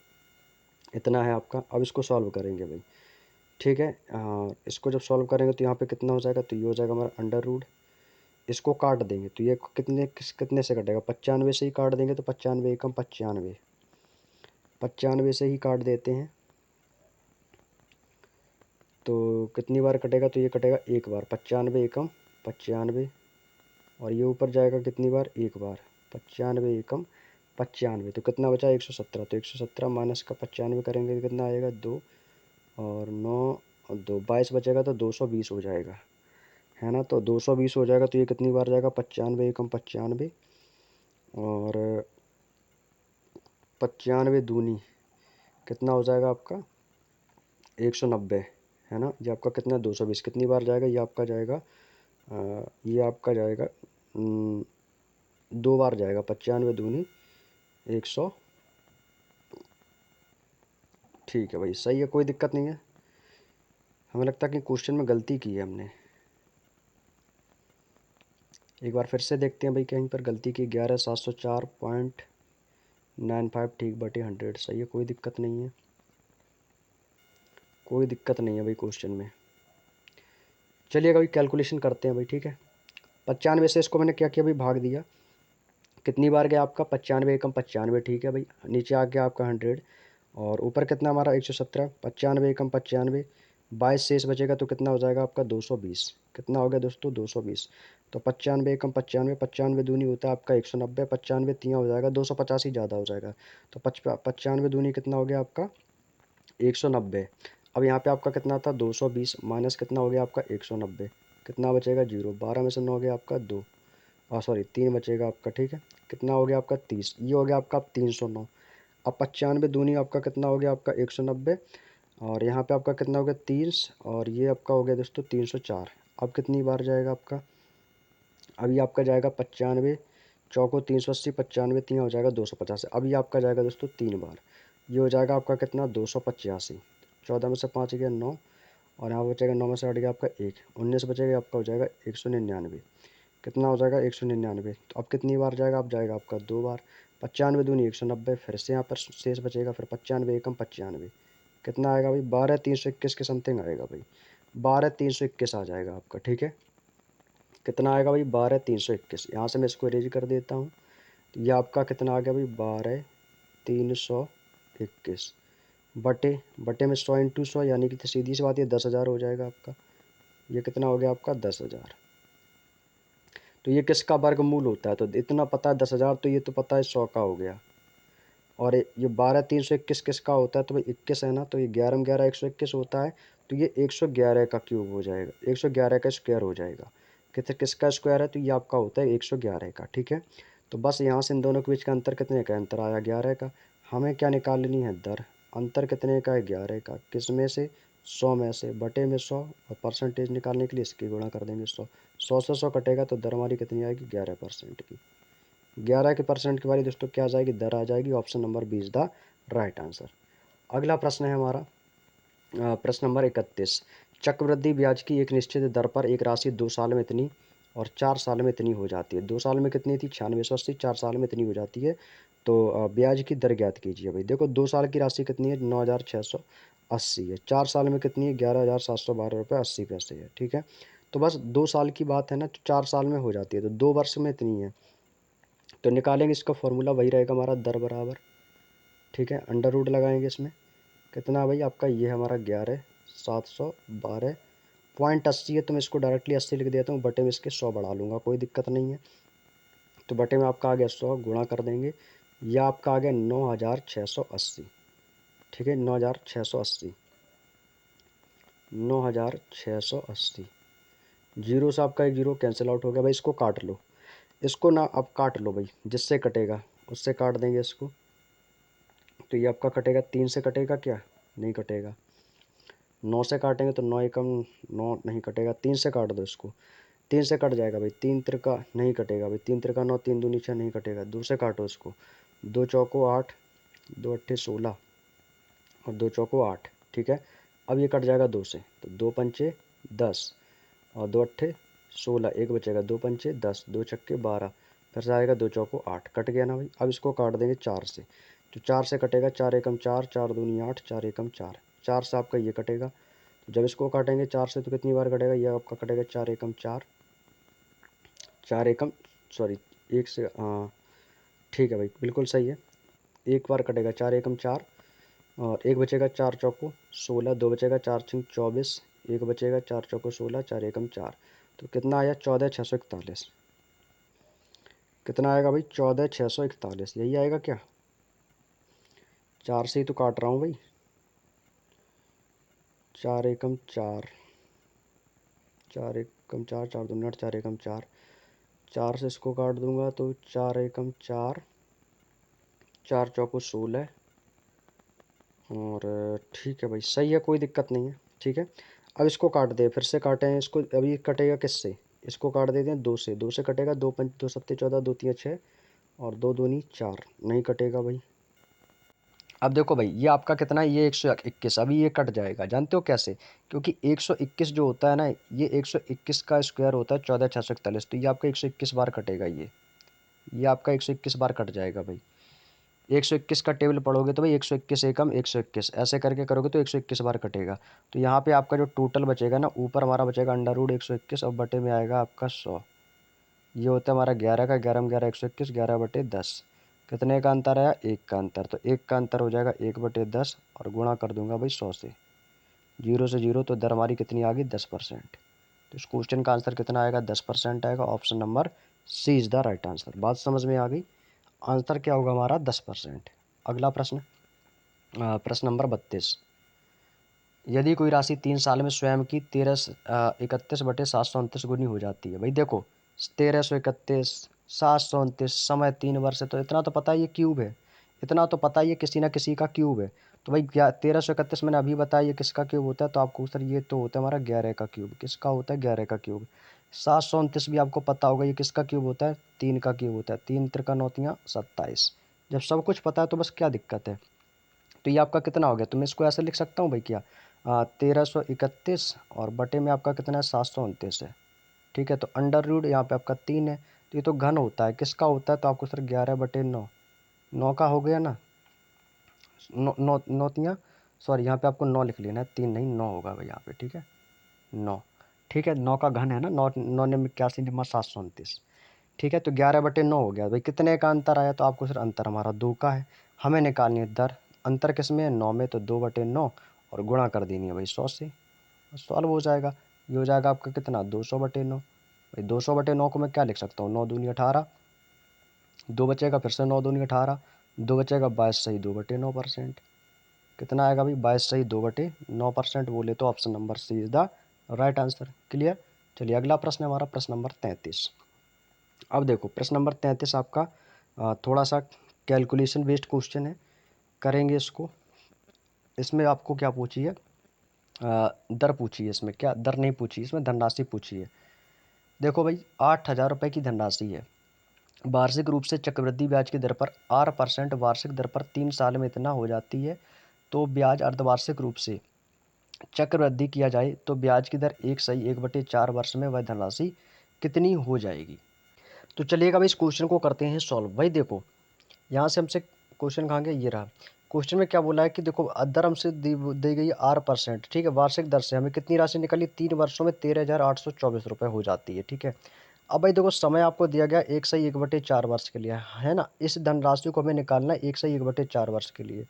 इतना है आपका। अब इसको सॉल्व करेंगे भाई, ठीक है। इसको जब सॉल्व करेंगे तो यहाँ पे कितना हो जाएगा, तो ये हो जाएगा हमारा अंडर रूट, इसको काट देंगे तो ये कितने से कटेगा, 95 से ही काट देंगे, तो 95 एकम 95, 95 से ही काट देते हैं, तो कितनी बार कटेगा, तो ये कटेगा एक बार, 95 एकम 95, और ये ऊपर जाएगा कितनी बार, एक बार। 95 एकम 95, तो कितना बचा 117। तो 117 माइनस का 95 करेंगे तो कितना आएगा 2, और 9 और 2 22 बचेगा, तो 220 हो जाएगा, है ना। तो 220 हो जाएगा, तो ये कितनी बार जाएगा 95 एकम 95, और 95 दूनी कितना हो जाएगा आपका 190, है ना। ये आपका कितना 220 कितनी बार जाएगा, ये आपका जाएगा ये आपका जाएगा 2 बार जाएगा। 95 दूनी 100। ठीक है भाई, सही है, कोई दिक्कत नहीं है। हमें लगता है कि क्वेश्चन में गलती की है हमने। एक बार फिर से देखते हैं भाई, कहीं पर गलती की। 11704.95 ठीक बटे 100, सही है, कोई दिक्कत नहीं है, कोई दिक्कत नहीं है भाई क्वेश्चन में। चलिए भाई कैलकुलेशन करते हैं भाई, ठीक है। 95 से इसको मैंने क्या किया भाई, भाग दिया। कितनी बार गया आपका 95 एकम 95, ठीक है भाई। नीचे आ गया आपका 100, और ऊपर कितना हमारा 117। 95 एकम 95, 22 शेष बचेगा, तो कितना हो जाएगा आपका 220। कितना हो गया दोस्तों 220। तो 95 एकम 95, 95 दूनी होता है आपका 190, 95 तियाँ हो जाएगा 285 ज़्यादा हो जाएगा। तो 95 दूनी कितना हो गया आपका 190। अब यहाँ पे आपका कितना था 220 माइनस कितना हो गया आपका 190, कितना बचेगा 0। 12 में से 9 हो गया आपका 2, सॉरी 3 बचेगा आपका, ठीक है। कितना हो गया आपका 30, ये हो गया आपका 309। अब 95 दूनी आपका कितना हो गया आपका 190, और यहाँ पे आपका कितना हो गया 30, और ये आपका हो गया दोस्तों 304। अब कितनी बार जाएगा आपका, अभी आपका जाएगा 95 चौको 380, 95 तीन हो जाएगा 250। अभी आपका जाएगा दोस्तों 3 बार, ये हो जाएगा आपका कितना 285। 14 में से 5 गया 9, और यहाँ बचेगा 9 में से हट गया आपका 1, 19 बचेगा, आपका हो जाएगा 199। कितना हो जाएगा 199। तो अब कितनी बार जाएगा, अब जाएगा आपका 2 बार। 95 दूनी 190, फिर से यहाँ पर शेष बचेगा, फिर 95 एकम 95, कितना आएगा भाई 12,321 के समथिंग आएगा भाई, 12,321 आ जाएगा आपका, ठीक है। कितना आएगा भाई 12,321। यहाँ से मैं इसको अरेंज कर देता हूँ, तो ये आपका कितना आ गया भाई 12,321 बटे बटे में 100 इंटू 100, यानी कि तो सीधी सी बात, ये 10,000 हो जाएगा आपका। ये कितना हो गया आपका 10,000। तो ये किसका वर्गमूल होता है, तो इतना पता है 10,000, तो ये तो पता है 100 का हो गया। और ये 12,321 किसका होता है, तो भाई 21 है ना, तो ये 11 में 11 121 होता है। तो ये 111 का क्यूब हो जाएगा, 111 का स्क्वायर हो जाएगा। किसका स्क्वायर है, तो ये आपका होता है 111 का, ठीक है। तो बस यहाँ से इन दोनों के बीच का अंतर कितने का, अंतर आया 11 का। हमें क्या निकालनी है दर, अंतर कितने का है 11 का, किस में से 100 में से, बटे में 100, और परसेंटेज निकालने के लिए इसकी गुणा कर देंगे 100। 100 से 100 कटेगा, तो दर हमारी कितनी आएगी 11% की। 11 के परसेंट की वाली दोस्तों क्या आ जाएगी, दर आ जाएगी। Option number B is the right answer. अगला प्रश्न है हमारा प्रश्न नंबर 31। चक्रवृद्धि ब्याज की एक निश्चित दर पर एक राशि 2 साल में इतनी और 4 साल में इतनी हो जाती है। 2 साल में कितनी थी 9680, 4 साल में इतनी हो जाती है। तो ब्याज की दर ज्ञात कीजिए भाई। देखो 2 साल की राशि कितनी है 9,680 है, 4 साल में कितनी है 11,712 रुपये 80 पैसे है, ठीक है। तो बस 2 साल की बात है ना, तो 4 साल में हो जाती है, तो 2 वर्ष में इतनी है। तो निकालेंगे, इसका फॉर्मूला वही रहेगा हमारा दर बराबर, ठीक है, अंडर रूट लगाएंगे इसमें। कितना भाई आपका ये हमारा 11,712.80 है, तो मैं इसको डायरेक्टली 80 लिख देता हूँ, बटे में इसके 100 बढ़ा लूँगा, कोई दिक्कत नहीं है। तो बटे में आपका आ गया 100, गुणा कर देंगे, यह आपका आ गया 9,680, ठीक है, 9,680, 9,680। जीरो से आपका एक जीरो कैंसिल आउट हो गया भाई, इसको काट लो, इसको ना अब काट लो भाई, जिससे कटेगा उससे काट देंगे इसको। तो ये आपका कटेगा 3 से, कटेगा क्या, नहीं कटेगा। 9 से काटेंगे तो 9 एकम 9 नहीं कटेगा, 3 से काट दो इसको, 3 से कट जाएगा भाई, 3 त्रिका नहीं कटेगा भाई, 3 त्रिका 9, 3 दूनी 6 नहीं कटेगा। 2 से काटो इसको, 2 चौको 8, 2 अट्ठे 16, और 2 चौको 8, ठीक है। अब ये कट जाएगा 2 से, तो 2 पंचे 10, और 2 अट्ठे 16, एक बचेगा, 2 पंचे 10, 2 छक्के 12, फिर से आएगा 2 चौको 8, कट गया ना भाई। अब इसको काट देंगे 4 से, तो 4 से कटेगा, 4 एकम 4, 4 दूनी 8, 4 एकम 4, 4 से आपका ये कटेगा। तो जब इसको काटेंगे 4 से, तो कितनी बार कटेगा, ये आपका कटेगा 4 एकम 4, 4 एकम सॉरी 1 से, हाँ ठीक है भाई, बिल्कुल सही है। एक बार कटेगा 4 एकम 4, और एक बचेगा 4 चौको 16, 2 बचेगा 4 छिंग 24, एक बचेगा 4 चौको 16, 4 एकम 4, तो कितना आया 14,641। कितना आएगा भाई? 14,641 यही आएगा क्या? 4 से ही तो काट रहा हूँ भाई। 4 एकम 4, 4 एकम 4, 4 दूनी 8, 4 एकम 4, 4 से इसको काट दूंगा तो 4 एकम 4, 4 चौको 16। और ठीक है भाई, सही है, कोई दिक्कत नहीं है। ठीक है, अब इसको काट दे, फिर से काटें इसको। अभी कटेगा किससे? इसको काट देते हैं 2 से, 2 से कटेगा। 2 पंच 2 सत्ते 14, 2 तिया 6 और 2 दूनी 4, नहीं कटेगा भाई। अब देखो भाई, ये आपका कितना है? ये 121। अभी ये कट जाएगा, जानते हो कैसे? क्योंकि 121 जो होता है ना, ये 121 का स्क्वायर होता है 14,641, तो ये आपका 121 बार कटेगा। ये आपका 121 बार कट जाएगा भाई। 121 का टेबल पढ़ोगे तो भाई 121 एकम 121 ऐसे करके करोगे तो 121 बार कटेगा। तो यहाँ पे आपका जो टोटल बचेगा ना, ऊपर हमारा बचेगा √121 और बटे में आएगा आपका 100। ये होता है हमारा 11 का, 11 में 11 121, 11/10। कितने का अंतर आया? 1 का अंतर। तो 1 का अंतर हो जाएगा 1/10 और गुणा कर दूंगा भाई 100 से। 0 से 0 तो दर हमारी कितनी आ गई? 10%। तो इस क्वेश्चन का आंसर कितना आएगा? 10% आएगा। Option number C is the right answer. बात समझ में आ गई? आंसर क्या होगा हमारा? 10%। अगला प्रश्न, प्रश्न नंबर 32। यदि कोई राशि 3 साल में स्वयं की 31/729 गुनी हो जाती है। भाई देखो, 1331, 729, समय 3 वर्ष है, तो इतना तो पता ही है क्यूब है। इतना तो पता ही है किसी ना किसी का क्यूब है। तो भाई 1331 मैंने अभी बताया ये किसका क्यूब होता है, तो आपको सर ये तो होता है हमारा 11 का क्यूब। किसका होता है? 11 का क्यूब। 729 भी आपको पता होगा ये किसका क्यूब होता है? 3 का क्यूब होता है। 3 त्रिका 9 27। जब सब कुछ पता है तो बस क्या दिक्कत है? तो ये आपका कितना हो गया? तो मैं इसको ऐसे लिख सकता हूँ भाई क्या? 1331 और बटे में आपका कितना है? 729 है। ठीक है, तो अंडर रूट यहाँ पे आपका 3 है, तो ये तो घन होता है। किसका होता है? तो आपको सर 11/9, 9 का हो गया ना। नौ नौ नौतियाँ, सॉरी यहाँ पे आपको 9 लिख लेना है, 3 नहीं 9 होगा भाई यहाँ पे। ठीक है, 9। ठीक है, 9 का घन है ना, 9 9 ने 81 निम्मा 729। ठीक है, तो 11/9 हो गया भाई। कितने का अंतर आया? तो आपको सर अंतर हमारा 2 का है। हमें निकालनी है दर। अंतर किस में है? 9 में, तो 2/9 और गुणा कर देनी है भाई 100 से। सॉल्व हो जाएगा। ये हो जाएगा आपका कितना? 200/9। भाई 200/9 को मैं क्या लिख सकता हूँ? 9 दूनी 18, 2 बचेगा, फिर से 9 दूनी 18, 2 बचेगा, 22 सही 2/9%। कितना आएगा भाई? 22 सही 2/9%। बोले तो option number C is the right answer. Clear? चलिए अगला प्रश्न है हमारा, प्रश्न नंबर 33। अब देखो प्रश्न नंबर 33 आपका थोड़ा सा कैलकुलेशन बेस्ड क्वेश्चन है, करेंगे इसको। इसमें आपको क्या पूछी है? दर पूछी है। इसमें क्या दर नहीं पूछी, इसमें धनराशि पूछी है। देखो भाई, 8,000 रुपये की धनराशि है। वार्षिक रूप से चक्रवृद्धि ब्याज की दर पर R% वार्षिक दर पर 3 साल में इतना हो जाती है। तो ब्याज अर्धवार्षिक रूप से चक्रवृद्धि किया जाए तो ब्याज की दर 1/4 वर्ष में वह धनराशि कितनी हो जाएगी? तो चलिएगा भाई, इस क्वेश्चन को करते हैं सॉल्व। भाई देखो, यहाँ से हमसे क्वेश्चन कहाँ गया? ये रहा। क्वेश्चन में क्या बोला है कि देखो दर हमसे दी गई R%। ठीक है, वार्षिक दर से हमें कितनी राशि निकली? 3 वर्षों में 13,824 रुपये हो जाती है। ठीक है, अब भाई देखो समय आपको दिया गया 1/1/4 वर्ष के लिए, है ना। इस धनराशि को हमें निकालना है 1/1/4 वर्ष के लिए।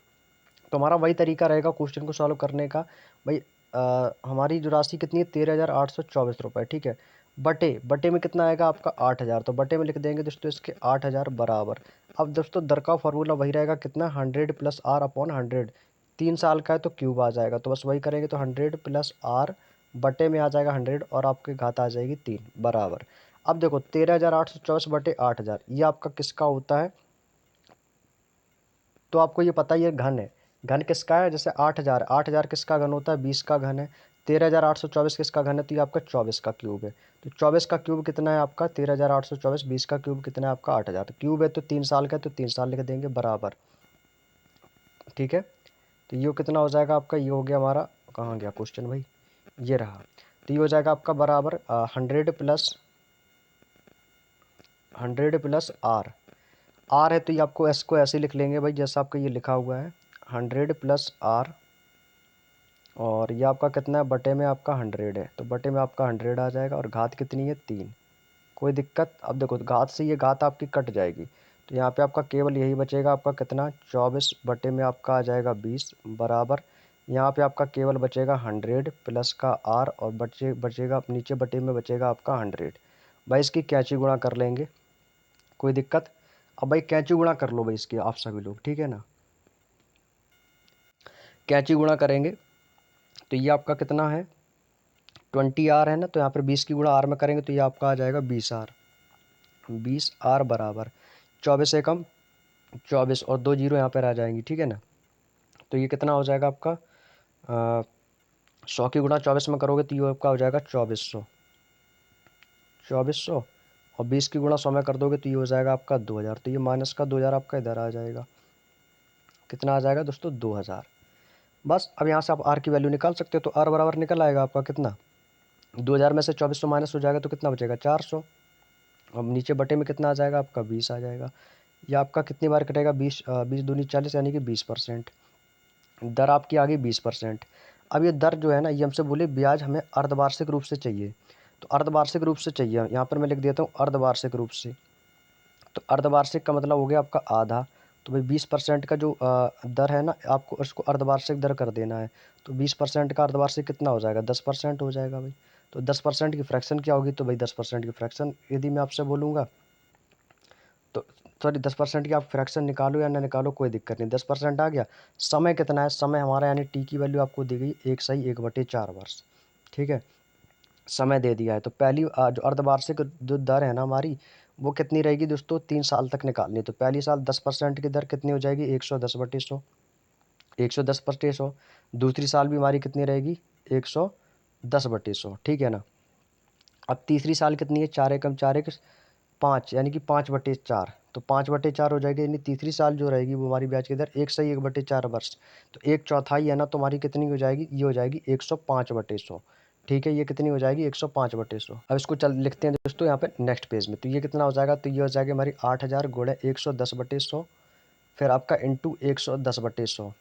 तो हमारा वही तरीका रहेगा क्वेश्चन को सॉल्व करने का। भाई हमारी जो राशि कितनी है? 13,824 रुपये। ठीक है, बटे बटे में कितना आएगा आपका? 8,000। तो बटे में लिख देंगे दोस्तों इसके 8,000 बराबर। अब दोस्तों दर का फॉर्मूला वही रहेगा, कितना? 100 + R/100। 3 साल का है तो क्यूब आ जाएगा, तो बस वही करेंगे। तो 100 + R बटे में आ जाएगा 100 और आपके घात आ जाएगी 3 बराबर। अब देखो 13,824 बटे 8,000 ये आपका किसका होता है? तो आपको ये पता ही है घन है। घन किसका है? जैसे 8,000, 8,000 किसका घन होता है? 20 का घन है। 13,824 किसका घन है? तो ये आपका 24 का क्यूब है। तो 24 का क्यूब कितना है आपका? 13,824। 20 का क्यूब कितना है आपका? 8,000। तो क्यूब है तो 3 साल का है, तो 3 साल लिख देंगे बराबर। ठीक है, तो ये कितना हो जाएगा आपका? ये हो गया हमारा, कहाँ गया क्वेश्चन भाई? ये रहा। तो ये हो जाएगा आपका बराबर 100 + R है, तो ये आपको एस को ऐसे लिख लेंगे भाई जैसा आपका ये लिखा हुआ है, 100 + R। और ये आपका कितना है? बटे में आपका 100 है, तो बटे में आपका 100 आ जाएगा। और घात कितनी है? 3। कोई दिक्कत? अब देखो घात से ये घात आपकी कट जाएगी, तो यहाँ पे आपका केवल यही बचेगा आपका कितना? 24 बटे में आपका आ जाएगा 20 बराबर। यहाँ पे आपका केवल बचेगा 100 प्लस का R और बचेगा नीचे बटे में बचेगा आपका 100। भाई इसकी कैंची गुणा कर लेंगे। कोई दिक्कत? अब भाई कैंची गुणा कर लो भाई इसके आप सभी लोग, ठीक है ना। कैंची गुणा करेंगे तो ये आपका कितना है, 20R है ना, तो यहाँ पर 20 की गुणा R में करेंगे तो ये आपका आ जाएगा 20R। 20R बराबर 24 एकम 24 और 2 जीरो यहाँ पर आ जाएंगी, ठीक है ना। तो ये कितना हो जाएगा आपका 100 की गुणा 24 में करोगे तो ये आपका हो जाएगा 2400। 2400 और 20 की गुणा 100 में कर दोगे तो ये हो जाएगा आपका 2000। तो ये माइनस का 2000 आपका इधर आ जाएगा। कितना आ जाएगा दोस्तों, 2000। बस अब यहाँ से आप आर की वैल्यू निकाल सकते हो। तो आर बराबर निकल आएगा आपका कितना, 2000 में से 2400 माइनस हो जाएगा तो कितना बचेगा, 400। अब नीचे बटे में कितना आ जाएगा आपका, 20 आ जाएगा। ये आपका कितनी बार कटेगा, 20 20 दूनी 40 यानी कि 20%। दर आपकी आ गई 20%। अब ये दर जो है ना, ये हमसे बोले ब्याज हमें अर्धवार्षिक रूप से चाहिए। तो अर्धवार्षिक रूप से चाहिए, यहाँ पर मैं लिख देता हूँ अर्धवार्षिक रूप से। तो अर्धवार्षिक का मतलब हो गया आपका आधा। तो भाई 20% का जो दर है ना, आपको उसको अर्धवार्षिक दर कर देना है। तो 20% का अर्धवार्षिक कितना हो जाएगा, 10% हो जाएगा भाई। तो 10% की फ्रैक्शन क्या होगी, तो भाई 10% की फ्रैक्शन यदि मैं आपसे बोलूँगा तो सॉरी 10% की आप फ्रैक्शन निकालो या ना निकालो कोई दिक्कत नहीं, 10% आ गया। समय कितना है, समय हमारा यानी टी की वैल्यू आपको दी गई 1/1/4 वर्ष, ठीक है। समय दे दिया है तो पहली जो अर्धवार्षिक जो दर है ना हमारी, वो कितनी रहेगी दोस्तों, 3 साल तक निकालनी है। तो पहली साल 10% की दर कितनी हो जाएगी, 110/100, 110/100। दूसरी साल भी हमारी कितनी रहेगी, 110/100, ठीक है ना। अब तीसरी साल कितनी है, 4 एकम 4 एक 5 यानी कि 5/4। तो 5/4 हो जाएगी, यानी तीसरी साल जो रहेगी वो हमारी ब्याज की दर 1/1/4 वर्ष। तो 1/4 है ना, तो हमारी कितनी हो जाएगी, ये हो जाएगी 105/100, ठीक है। ये कितनी हो जाएगी, 105/100। अब इसको चल लिखते हैं दोस्तों यहाँ पे नेक्स्ट पेज में। तो ये कितना हो जाएगा, तो ये हो जाएगी हमारी 8000 गुणे 110/100, फिर आपका इंटू 110/100।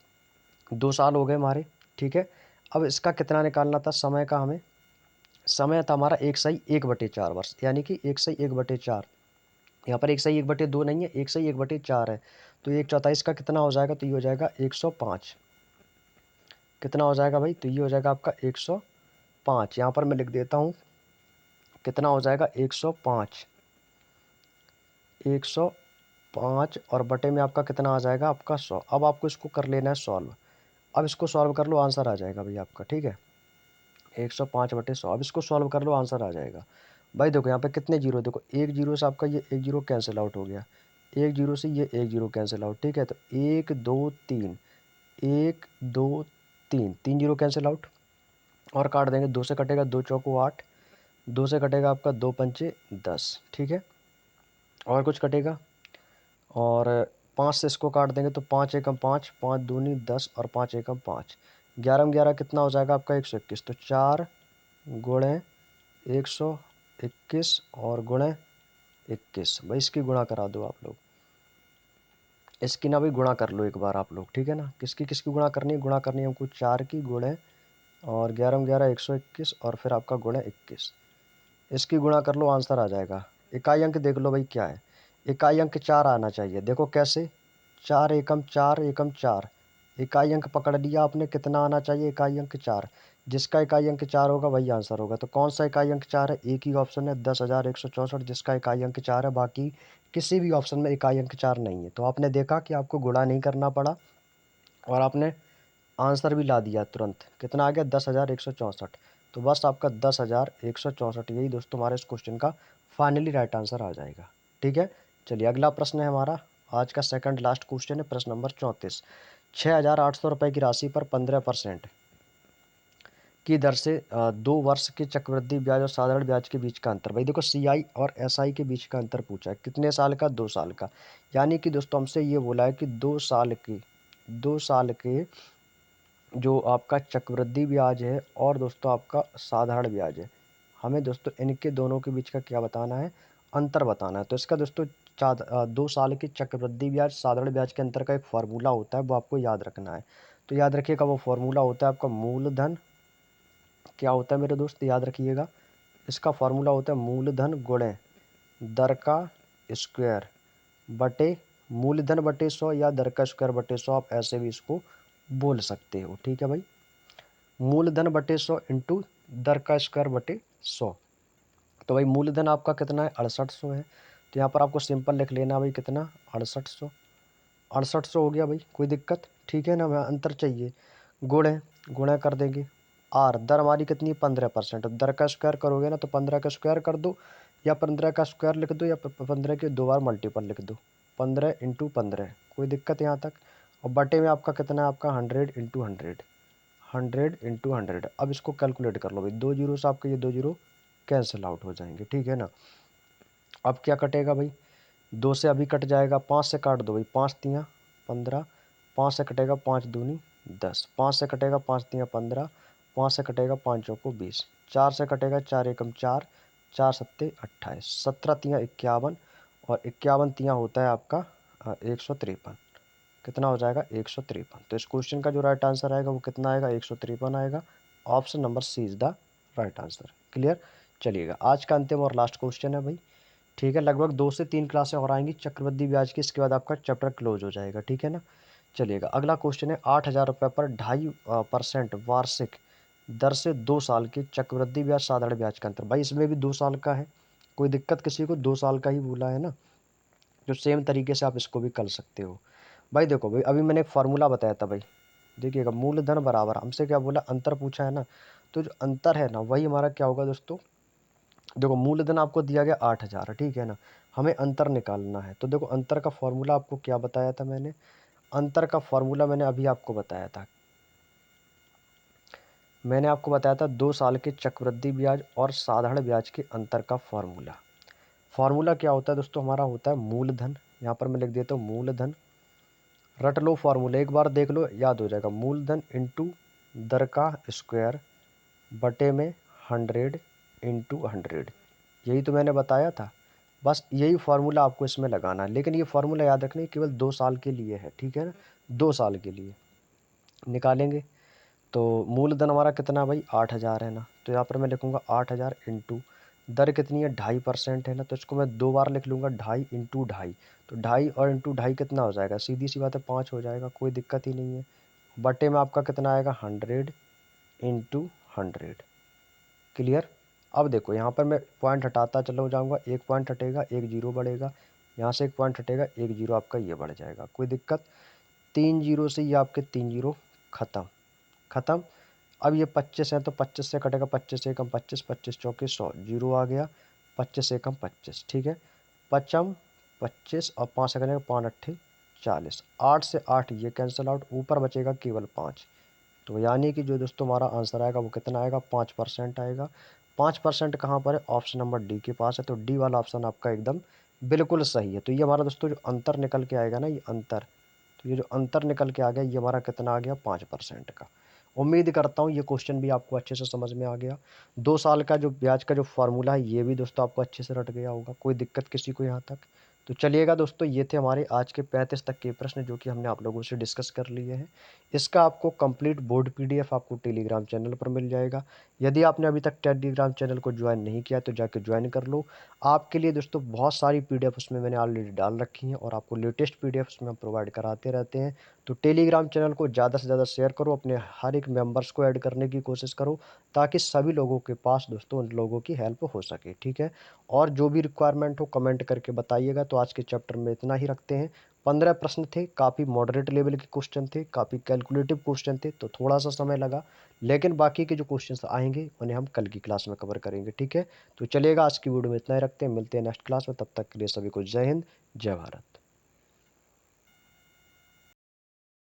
2 साल हो गए हमारे, ठीक है। अब इसका कितना निकालना था समय का हमें, समय था हमारा 1/1/4 वर्ष यानी कि 1/1/4। यहाँ पर 1/1/2 नहीं है, 1/1/4 है। तो 1/4 का कितना हो जाएगा, तो ये हो जाएगा 105। कितना हो जाएगा भाई, तो ये हो जाएगा आपका 105। यहाँ पर मैं लिख देता हूँ कितना हो जाएगा, 105। 105 और बटे में आपका कितना आ जाएगा, आपका 100। अब आपको इसको कर लेना है सॉल्व। अब इसको सॉल्व कर लो, आंसर आ जाएगा भाई आपका, ठीक है। 105/100। अब इसको सॉल्व कर लो, आंसर आ जाएगा। भाई देखो यहाँ पे कितने जीरो, देखो एक जीरो से आपका ये एक जीरो कैंसिल आउट हो गया, एक जीरो से ये एक जीरो कैंसिल आउट, ठीक है। तो 1 2 3, 1 2 3, 3 जीरो कैंसिल आउट और काट देंगे, 2 से कटेगा 2 चौको 8, 2 से कटेगा आपका 2 पंचे 10, ठीक है। और कुछ कटेगा, और 5 से इसको काट देंगे तो 5 एकम 5, 5 दूनी 10 और 5 एकम 5, 11 में 11 कितना हो जाएगा आपका 121। तो 4 गुणे 121 और गुणे 21। भाई इसकी गुणा करा दो आप लोग, इसकी ना भाई गुणा कर लो एक बार आप लोग, ठीक है ना। किसकी किसकी गुणा करनी है, गुणा करनी है हमको 4 की गुणे और 11 में 11 121 और फिर आपका गुणे 21। इसकी गुणा कर लो, आंसर आ जाएगा। इकाई अंक देख लो भाई क्या है, इकाई अंक 4 आना चाहिए। देखो कैसे, 4 एकम 4 एकम 4, इकाई अंक पकड़ लिया आपने, कितना आना चाहिए, इकाई अंक 4। जिसका इकाई अंक 4 होगा वही आंसर होगा। तो कौन सा इकाई अंक 4 है, एक ही ऑप्शन है 10,164 जिसका इकाई अंक 4 है, बाकी किसी भी ऑप्शन में इकाई अंक 4 नहीं है। तो आपने देखा कि आपको गुणा नहीं करना पड़ा और आपने आंसर भी ला दिया तुरंत। कितना आ गया, 10,164। तो बस आपका 10,164 यही दोस्तों हमारे इस क्वेश्चन का फाइनली राइट आंसर आ जाएगा, ठीक है। चलिए अगला प्रश्न है हमारा, आज का सेकंड लास्ट क्वेश्चन है, प्रश्न नंबर 34। 6,800 रुपये की राशि पर 15% की दर से 2 वर्ष के चक्रवृद्धि ब्याज और साधारण ब्याज के बीच का अंतर। भाई देखो CI और SI के बीच का अंतर पूछा है, कितने साल का, 2 साल का। यानी कि दोस्तों हमसे ये बोला है कि 2 साल के जो आपका चक्रवृद्धि ब्याज है और दोस्तों आपका साधारण ब्याज है, हमें दोस्तों इनके दोनों के बीच का क्या बताना है, अंतर बताना है। तो इसका दोस्तों 2 साल के चक्रवृद्धि ब्याज साधारण ब्याज के अंतर का एक फार्मूला होता है, वो आपको याद रखना है। तो याद रखिएगा, वो फार्मूला होता है आपका मूलधन, क्या होता है मेरे दोस्त याद रखिएगा, इसका फार्मूला होता है मूलधन गुणे दर का स्क्वायर बटे मूलधन बटे 100 या दर का स्क्वायर बटे 100, आप ऐसे भी इसको बोल सकते हो, ठीक है भाई। मूलधन बटे 100 इंटू दर का स्क्वायर बटे 100। तो भाई मूलधन आपका कितना है, 6800 है। तो यहाँ पर आपको सिंपल लिख लेना भाई कितना 6800। 6800 हो गया भाई, कोई दिक्कत, ठीक है ना। हमें अंतर चाहिए, गुणे गुणा कर देंगे। आर दर हमारी कितनी 15%, दर का स्क्वायर करोगे ना तो 15 का स्क्वायर कर दो, या 15 का स्क्वायर लिख दो, या 15 के 2 बार मल्टीपल लिख दो। 15 इंटू 15, कोई दिक्कत यहाँ तक। और बटे में आपका कितना है, आपका 100 इंटू 100, 100 इंटू 100। अब इसको कैलकुलेट कर लो भाई, 2 जीरो से आपके ये 2 जीरो कैंसिल आउट हो जाएंगे, ठीक है ना। अब क्या कटेगा भाई, 2 से अभी कट जाएगा, 5 से काट दो भाई, 5 तियाँ 15, 5 से कटेगा 5 दूनी 10, 5 से कटेगा 5 तियाँ 15, 5 से कटेगा 5 चौको 20, 4 से कटेगा 4 एकम 4, 4 सत्ते 28, 17 तियाँ 51, और 51 तियाँ होता है आपका 153। कितना हो जाएगा 153। तो इस क्वेश्चन का जो राइट आंसर आएगा वो कितना आएगा, 153 आएगा। Option number C is the right answer. Clear. चलिएगा, आज का अंतिम और लास्ट क्वेश्चन है भाई, ठीक है। लगभग 2 से 3 क्लासें और आएंगी चक्रवृद्धि ब्याज की, इसके बाद आपका चैप्टर क्लोज हो जाएगा, ठीक है ना। चलिएगा, अगला क्वेश्चन है 8,000 रुपये पर 2.5% वार्षिक दर से 2 साल के चक्रवृद्धि ब्याज साधारण ब्याज का अंतर। भाई इसमें भी 2 साल का है, कोई दिक्कत किसी को, 2 साल का ही बोला है ना। जो सेम तरीके से आप इसको भी कर सकते हो। भाई देखो भाई, अभी मैंने एक फार्मूला बताया था भाई, देखिएगा, मूलधन बराबर, हमसे क्या बोला, अंतर पूछा है ना। तो जो अंतर है ना वही हमारा क्या होगा दोस्तों, देखो मूलधन आपको दिया गया 8,000, ठीक है ना। हमें अंतर निकालना है, तो देखो अंतर का फॉर्मूला आपको क्या बताया था मैंने, अंतर का फॉर्मूला मैंने अभी आपको बताया था। मैंने आपको बताया था 2 साल के चक्रवृद्धि ब्याज और साधारण ब्याज के अंतर का फॉर्मूला। फॉर्मूला क्या होता है दोस्तों, हमारा होता है मूलधन। यहाँ पर मैं लिख देता हूँ मूलधन, रट लो फॉर्मूला, एक बार देख लो याद हो जाएगा। मूलधन इंटू दर का स्क्वायर बटे में 100 इंटू 100, यही तो मैंने बताया था। बस यही फार्मूला आपको इसमें लगाना है, लेकिन ये फार्मूला याद रखना केवल 2 साल के लिए है, ठीक है ना। 2 साल के लिए निकालेंगे। तो मूलधन हमारा कितना भाई 8,000 है ना, तो यहाँ पर मैं लिखूँगा 8,000 इंटू दर कितनी है 2.5% है ना, तो इसको मैं 2 बार लिख लूँगा, 2.5 इंटू 2.5। तो 2.5 और इंटू 2.5 कितना हो जाएगा, सीधी सी बात है 5 हो जाएगा, कोई दिक्कत ही नहीं है। बटे में आपका कितना आएगा 100 इंटू 100। क्लियर। अब देखो यहाँ पर मैं पॉइंट हटाता चलो जाऊँगा, एक पॉइंट हटेगा एक जीरो बढ़ेगा, यहाँ से एक पॉइंट हटेगा एक जीरो आपका ये बढ़ जाएगा, कोई दिक्कत। 3 जीरो से ये आपके 3 जीरो खत्म, खत्म। अब ये 25 है तो 25 से कटेगा, 25 से कम 25, 25 चौके 100, जीरो आ गया, 25 से कम 25, ठीक है। पचम 25 और 5 से कटेगा 5 अट्ठे 40, 8 से 8 ये कैंसिल आउट, ऊपर बचेगा केवल 5। तो यानी कि जो दोस्तों हमारा आंसर आएगा वो कितना आएगा, 5% आएगा। 5% कहाँ पर है, ऑप्शन नंबर डी के पास है, तो डी वाला ऑप्शन आपका एकदम बिल्कुल सही है। तो ये हमारा दोस्तों जो अंतर निकल के आएगा ना, ये अंतर, तो ये जो अंतर निकल के आ गया ये हमारा कितना आ गया 5% का। उम्मीद करता हूँ ये क्वेश्चन भी आपको अच्छे से समझ में आ गया। 2 साल का जो ब्याज का जो फार्मूला है ये भी दोस्तों आपको अच्छे से रट गया होगा, कोई दिक्कत किसी को यहाँ तक। तो चलिएगा दोस्तों, ये थे हमारे आज के 35 तक के प्रश्न जो कि हमने आप लोगों से डिस्कस कर लिए हैं। इसका आपको कंप्लीट बोर्ड पीडीएफ आपको टेलीग्राम चैनल पर मिल जाएगा। यदि आपने अभी तक टेलीग्राम चैनल को ज्वाइन नहीं किया तो जाके ज्वाइन कर लो। आपके लिए दोस्तों बहुत सारी पीडीएफ उसमें मैंने ऑलरेडी डाल रखी हैं और आपको लेटेस्ट पीडीएफ उसमें हम प्रोवाइड कराते रहते हैं। तो टेलीग्राम चैनल को ज़्यादा से ज़्यादा शेयर करो, अपने हर एक मेंबर्स को ऐड करने की कोशिश करो, ताकि सभी लोगों के पास दोस्तों उन लोगों की हेल्प हो सके, ठीक है। और जो भी रिक्वायरमेंट हो कमेंट करके बताइएगा। तो आज के चैप्टर में इतना ही रखते हैं। 15 प्रश्न थे, काफ़ी मॉडरेट लेवल के क्वेश्चन थे, काफ़ी कैलकुलेटिव क्वेश्चन थे, तो थोड़ा सा समय लगा, लेकिन बाकी के जो क्वेश्चंस आएंगे उन्हें हम कल की क्लास में कवर करेंगे, ठीक है। तो चलिएगा, आज की वीडियो में इतना ही रखते हैं, मिलते हैं नेक्स्ट क्लास में, तब तक के लिए सभी को जय हिंद, जय भारत।